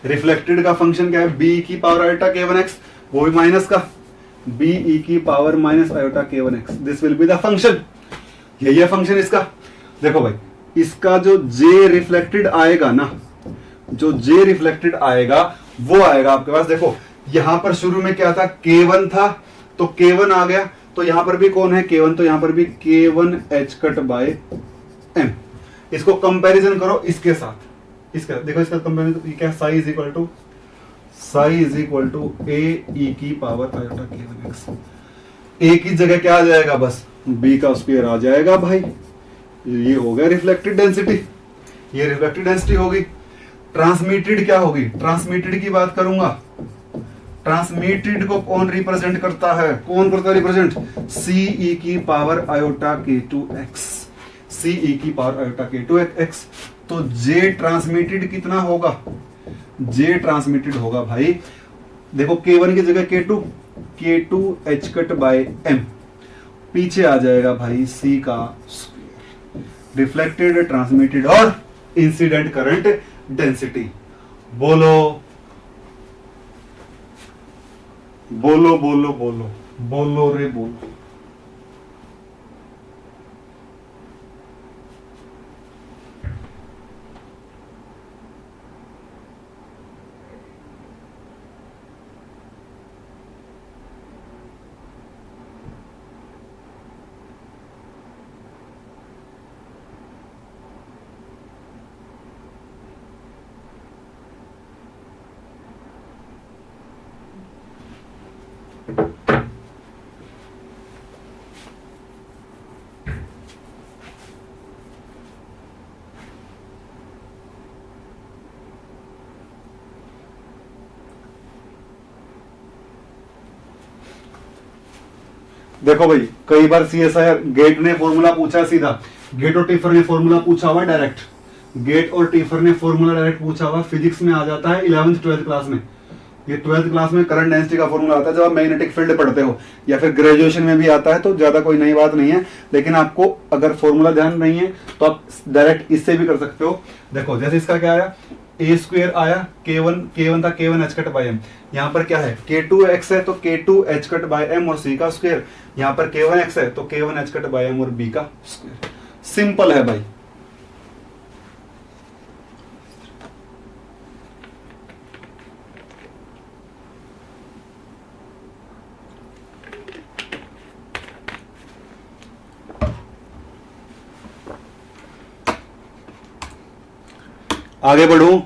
रिफ्लेक्टेड का फंक्शन क्या है, b e की पावर आयोटा k1x, वो भी माइनस का, b e की power minus iota k1x, this will be the function, यही है फंक्शन इसका। देखो भाई, इसका जो j रिफ्लेक्टेड आएगा ना, जो j रिफ्लेक्टेड आएगा वो आएगा आपके पास, देखो यहां पर शुरू में क्या था, k1 था, तो k1 आ गया, तो यहां पर भी कौन है k1, तो यहां पर भी k1 h cut by m। इसको कंपैरिजन करो इसके साथ, इसका देखो, इसका कंपैरिजन क्या, psi is equal to, psi is equal to a e की पावर आयोटा k1x, a की जगह क्या आ जाएगा, बस b का स्क्वायर आ जाएगा भाई, ये हो गया रिफ्लेक्टेड डेंसिटी, ये रिफ्लेक्टेड डेंसिटी होगी। ट्रांसमिटेड क्या होगी, ट्रांसमिटेड की बात करूंगा, ट्रांसमिटेड को कौन रिप्रेजेंट करता है, कौन करता है रिप्रेजेंट, सी ई की पावर आयोटा k2x, सी ई की पावर आयोटा k2x। तो जे ट्रांसमिटेड कितना होगा, जे ट्रांसमिटेड होगा भाई, देखो k1 की जगह k2 h cut by m, पीछे आ जाएगा भाई c का स्क्वायर, रिफ्लेक्टेड, ट्रांसमिटेड और इंसिडेंट करंट डेंसिटी। बोलो बोलो बोलो बोलो बोलो रे बोलो। देखो भाई, कई बार सीएसआईआर गेट ने फॉर्मूला पूछा सीधा, गेट और टीफर ने फॉर्मूला पूछा हुआ डायरेक्ट, गेट और टीफर ने फॉर्मूला डायरेक्ट पूछा हुआ, फिजिक्स में आ जाता है 11th 12th क्लास में, ये 12th क्लास में करंट डेंसिटी का फॉर्मूला आता है जब आप मैग्नेटिक फील्ड पढ़ते हो, या फिर ग्रेजुएशन में भी आता है, तो ज्यादा कोई नई बात नहीं है। लेकिन आपको अगर फॉर्मूला ध्यान नहीं है तो आप डायरेक्ट इससे भी कर सकते हो। देखो जैसे इसका क्या आया, ए स्क्वेयर आया, K1 था K1 H cut by M. यहाँ पर क्या है K2x है तो K2 H cut by m और C का स्क्वेयर, यहाँ पर K1x है तो K1 H cut by m और B का स्क्वेयर। सिंपल है भाई। आगे बढ़ूं,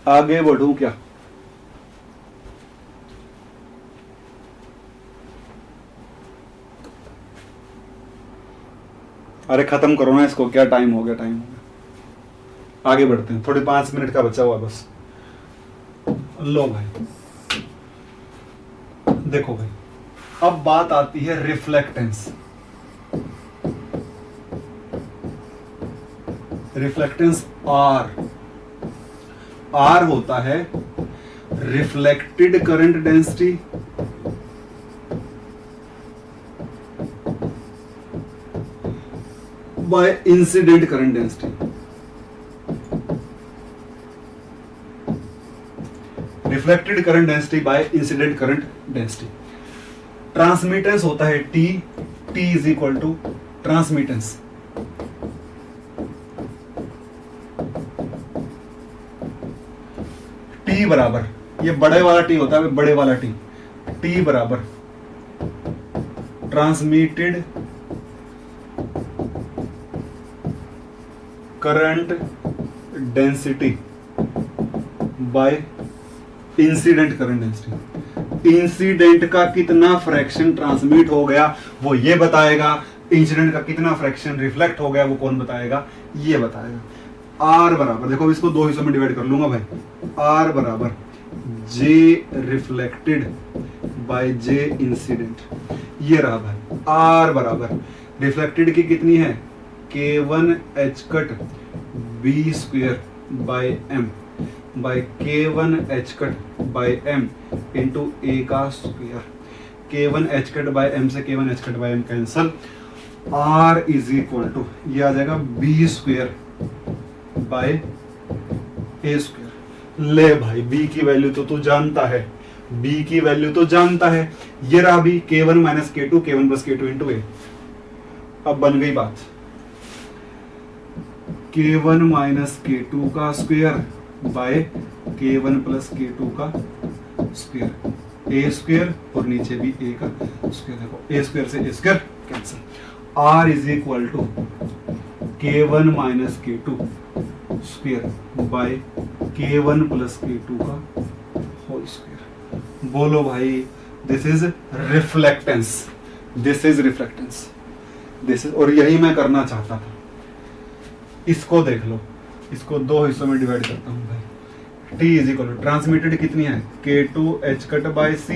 आगे बढ़ूं क्या? अरे खत्म करो ना इसको, क्या टाइम हो गया, टाइम हो गया। आगे बढ़ते हैं, थोड़े 5 मिनट का बचा हुआ बस। लो भाई देखो भाई, अब बात आती है रिफ्लेक्टेंस। रिफ्लेक्टेंस आर होता है reflected current density by incident current density. Reflected current density by incident current density. Transmittance होता है T is equal to transmittance T बराबर, ये बड़े वाला टी होता है, बड़े वाला टी बराबर transmitted current density by incident current density. Incident का कितना फ्रैक्शन ट्रांसमिट हो गया वो ये बताएगा, इंसिडेंट का कितना फ्रैक्शन रिफ्लेक्ट हो गया वो कौन बताएगा, ये बताएगा। आर बराबर, देखो इसको दो हिस्सों में डिवाइड कर लूंगा भाई, आर बराबर जे रिफ्लेक्टेड बाय जे इंसिडेंट, ये रहा भाई। आर बराबर रिफ्लेक्टेड की कितनी है K1 H cut B square by M by K1 H cut by M into A का square. K1 H cut by M से K1 H cut by M cancel, R is equal to ये आ जाएगा B square by A square. ले भाई B की value तो तू जानता है, B की वैल्यू तो जानता है, ये रहा भी K1 minus K2 K1 plus K2 into ए। अब बन गई बात, K1 माइनस K2 का square by K1 plus K2 का स्क्वेयर, ए स्क्वेयर और नीचे भी ए का स्क्वेयर। देखो ए स्क्वेयर से A square cancel, R is equal to K1 minus K2 square by K1 plus K2 का होल स्क्वेयर। बोलो भाई, this is reflectance, this is reflectance, this is, और यही मैं करना चाहता था। इसको देख लो, इसको दो हिस्सों में डिवाइड करता हूं भाई। T is equal to transmitted कितनी है K2 H cut by C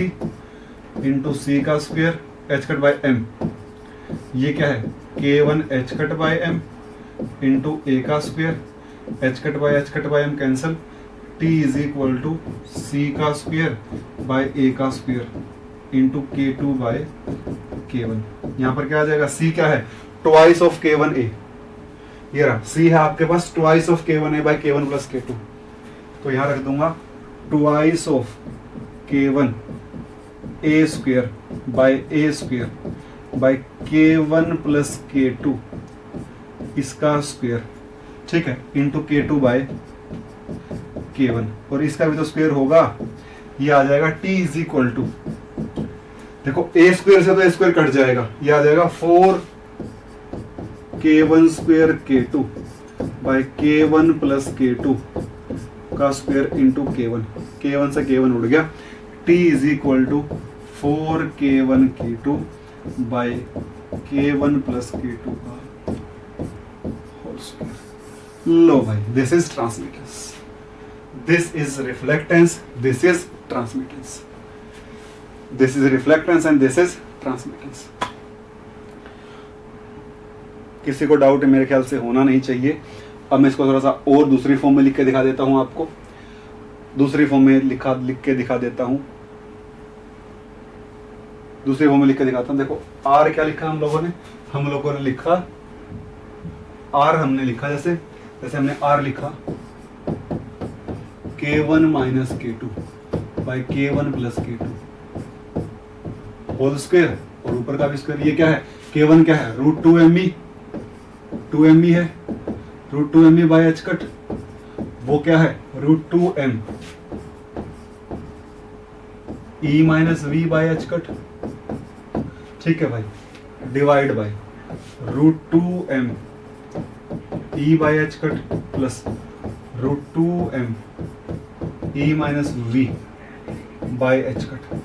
into C का square H cut by M, ये क्या है K1 H cut by M into A का square H cut by M cancel, T is equal to C का square by A का square into K2 by K1। यहाँ पर क्या आ जाएगा, C क्या है ट्वाइस ऑफ K1A, ये रहा C है आपके पास twice of K1A by K1 plus K2, तो यहां रख दूंगा twice of K1 A square by A square by K1 plus K2 इसका स्क्वेयर, ठीक है, इंटू K2 बाय K1, और इसका भी तो स्क्वेयर होगा, ये आ जाएगा T इज इक्वल टू, देखो A स्क्वेयर से तो A स्क्वेयर कट जाएगा, ये आ जाएगा 4 K1 square K2 by K1 plus K2 का स्क्वेयर इंटू K1 से K1 उड़ गया, T is equal to 4 K1 K2 by K1 plus K2 का होल स्क्वेयर। लो भाई, this is transmittance, this is reflectance, this is transmittance, this is reflectance and this is transmittance. किसी को doubt मेरे ख्याल से होना नहीं चाहिए। अब मैं इसको थोड़ा सा और दूसरी फॉर्म में लिख के दिखा देता हूं, आपको दूसरी फॉर्म में लिख के दिखा देता हूं। दूसरी वो मैं लिख के दिखाता हूँ। देखो आर क्या लिखा हम लोगों ने लिखा आर, हमने लिखा जैसे हमने आर लिखा K1 minus K2 by K1 plus K2 whole square, और ऊपर का भी स्क्वायर। ये क्या है, K1 क्या है, रूट 2me, 2me है, root 2me by h cut, वो क्या है, root 2m e minus V by h cut. ठीक है भाई, divide by root 2m e by h cut plus root 2m e minus V by h cut.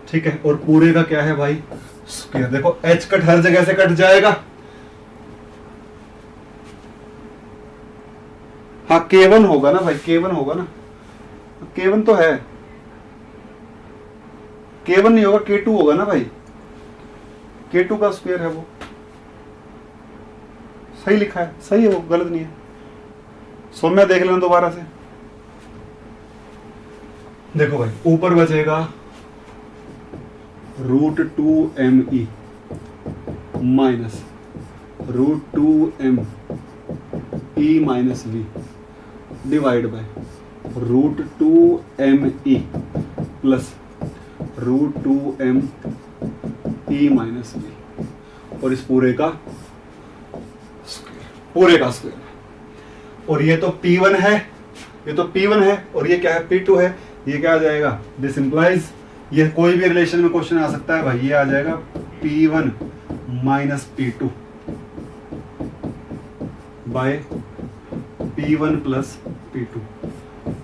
ठीक है, और पूरे का क्या है भाई, स्क्वायर। देखो एच कट हर जगह से कट जाएगा। हाँ K1 होगा ना भाई, K1 होगा ना, K1 तो है, K1 नहीं होगा, K2 होगा ना भाई, K2 का स्क्वायर है वो। सही लिखा है, सही है वो, गलत नहीं है। सौम्या देख लेना दोबारा से। देखो भाई ऊपर बचेगा root 2me minus root 2m e minus V divide by root 2me plus root 2m e minus V, और इस पूरे का स्क्वायर, पूरे का स्क्वायर। और ये तो P1 है, ये तो P1 है, और ये क्या है, P2 है। ये क्या आ जाएगा, दिस इंप्लाइज, ये कोई भी रिलेशन में क्वेश्चन आ सकता है भाई, ये आ जाएगा P1 minus P2 by P1 plus P2,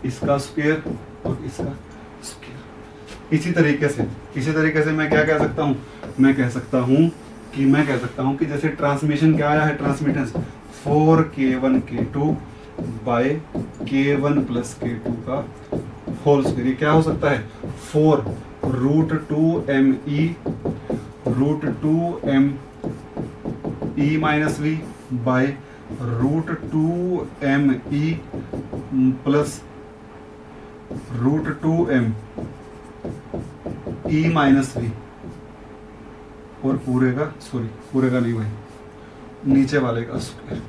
इसका स्क्वायर और इसका स्क्वायर। इसी तरीके से मैं क्या कह सकता हूं, मैं कह सकता हूं कि जैसे ट्रांसमिशन क्या आया है, transmittance 4K1 K2 by K1 plus K2 का होल स्क्वायर। ये क्या हो सकता है, 4 root 2me root 2m e minus V by root 2me plus root 2m e minus V, और पूरे का नहीं भाई, नीचे वाले का square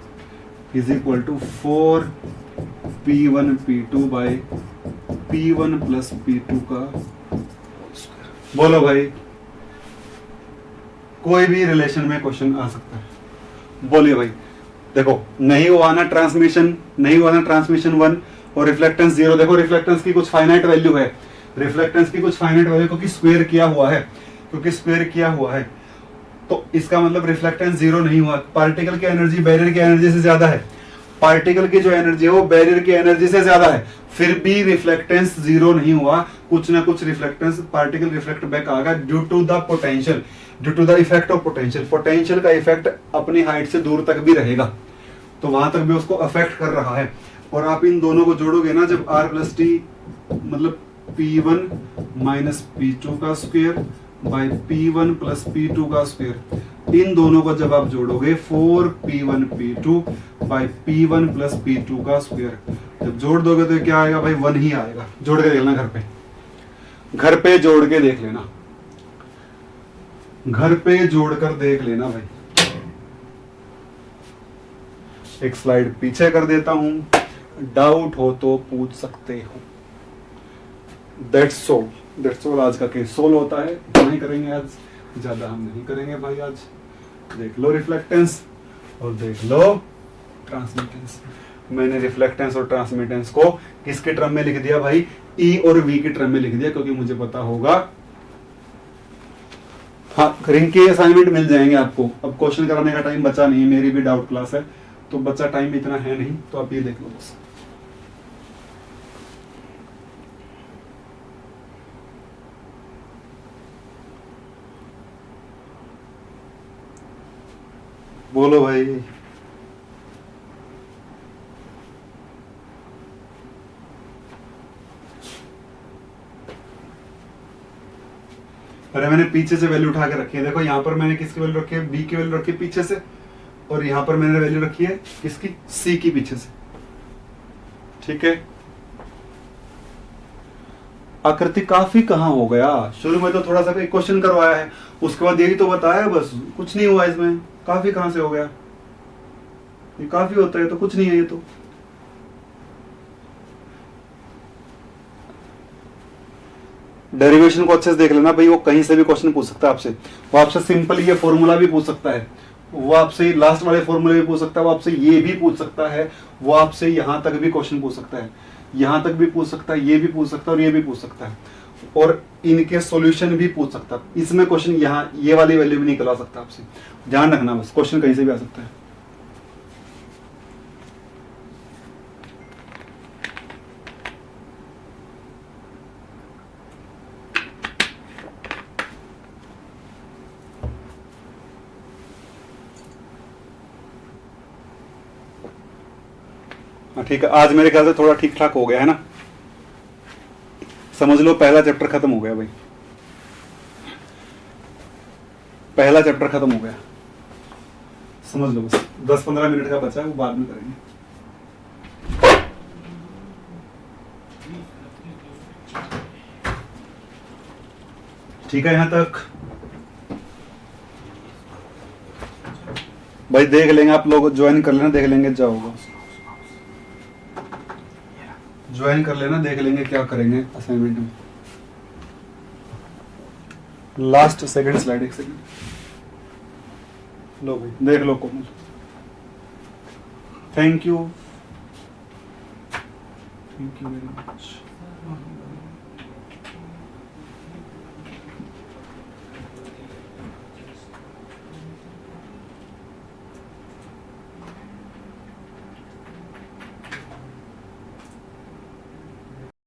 is equal to 4P1 P2 by P1 plus P2 का स्क्वायर। बोलो भाई, कोई भी रिलेशन में क्वेश्चन आ सकता है, बोलिए भाई। देखो नहीं हुआ ना ट्रांसमिशन 1 और रिफ्लेक्टेंस 0। देखो रिफ्लेक्टेंस की कुछ फाइनाइट वैल्यू है, क्योंकि स्क्वायर किया हुआ है, तो इसका मतलब रिफ्लेक्टेंस 0 नहीं हुआ। पार्टिकल की एनर्जी बैरियर की एनर्जी से ज्यादा है, पार्टिकल की जो एनर्जी है वो बैरियर की एनर्जी से ज्यादा है, फिर भी रिफ्लेक्टेंस 0 नहीं हुआ। कुछ ना कुछ रिफ्लेक्टेंस पार्टिकल रिफ्लेक्ट बैक आ गया due to the potential, due to the effect of potential का इफेक्ट अपनी हाइट से दूर तक भी रहेगा, तो वहां तक भी उसको अफेक्ट कर रहा है। और आप इन दोनों को जोड़ोगे ना, जब r प्लस टी मतलब P1 माइनस P2 का square by P1 plus P2 का स्क्वायर, इन दोनों को जब आप जोड़ोगे 4P1 P2 by P1 plus P2 का स्क्वायर, जब जोड़ दोगे तो क्या आएगा भाई, 1 ही आएगा। जोड़ के देख लेना, घर पे जोड़ के देख लेना, घर पे जोड़कर देख लेना भाई। एक स्लाइड पीछे कर देता हूं, डाउट हो तो पूछ सकते हो। दैट्स ऑल आज का केस सोल्व होता है। नहीं करेंगे आज, ज्यादा हम नहीं करेंगे भाई आज। देख लो रिफ्लेक्टेंस और देख लो ट्रांसमिटेंस। मैंने रिफ्लेक्टेंस और ट्रांसमिटेंस को किसके टर्म में लिख दिया भाई, ई और वी के टर्म में लिख दिया, क्योंकि मुझे पता होगा। हाँ, रिंग के असाइनमेंट मिल जाएंगे आपको। अब क्वेश्चन कराने का टाइम बचा नहीं है, मेरी भी डाउट क्लास है तो बच्चा टाइम इतना है नहीं, तो आप ये देख लो बस। बोलो भाई। अरे मैंने पीछे से वैल्यू उठा के रखी है। देखो यहाँ पर मैंने किसकी वैल्यू रखी है, बी की वैल्यू रखी है पीछे से, और यहाँ पर मैंने वैल्यू रखी है किसकी, सी की पीछे से। ठीक है, आकृति काफी कहाँ हो गया, शुरू में तो थोड़ा सा क्वेश्चन करवाया है, उसके बाद यही तो बताया, बस कुछ नहीं हुआ इसमें, काफी कहाँ से हो गया, ये काफी होता है तो कुछ नहीं है ये तो। डेरिवेशन को अच्छे से देख लेना भाई, वो कहीं से भी क्वेश्चन पूछ सकता है आपसे, वो आपसे सिंपल ये फॉर्मूला भी पूछ सकता है, वो आपसे लास्ट वाले फॉर्मूले भी पूछ सकता है, वो आपसे ये भी पूछ सकता है, वो आपसे यहां तक भी क्वेश्चन पूछ सकता है, यहां तक भी पूछ सकता है, ये भी पूछ सकता है और ये भी पूछ सकता है, और इनके सॉल्यूशन भी पूछ सकता है। इसमें क्वेश्चन यहाँ ये वाली वैल्यू भी नहीं करवा सकता आपसे, ध्यान रखना बस, क्वेश्चन कहीं से भी आ सकता है। ठीक है, आज मेरे ख्याल से थोड़ा ठीक ठाक हो गया है ना, समझ लो पहला चैप्टर खत्म हो गया भाई, पहला चैप्टर खत्म हो गया, समझ लो बस 10-15 मिनट का बचा है, वो बाद में करेंगे। ठीक है, यहां तक भाई देख लेंगे, आप लोग ज्वाइन कर लेना, देख लेंगे जाओगा, ज्वाइन कर लेना, देख लेंगे क्या करेंगे असाइनमेंट में। लास्ट सेकंड स्लाइड, एक सेकंड, लो भाई देख लो कोमल, थैंक यू वेरी मच।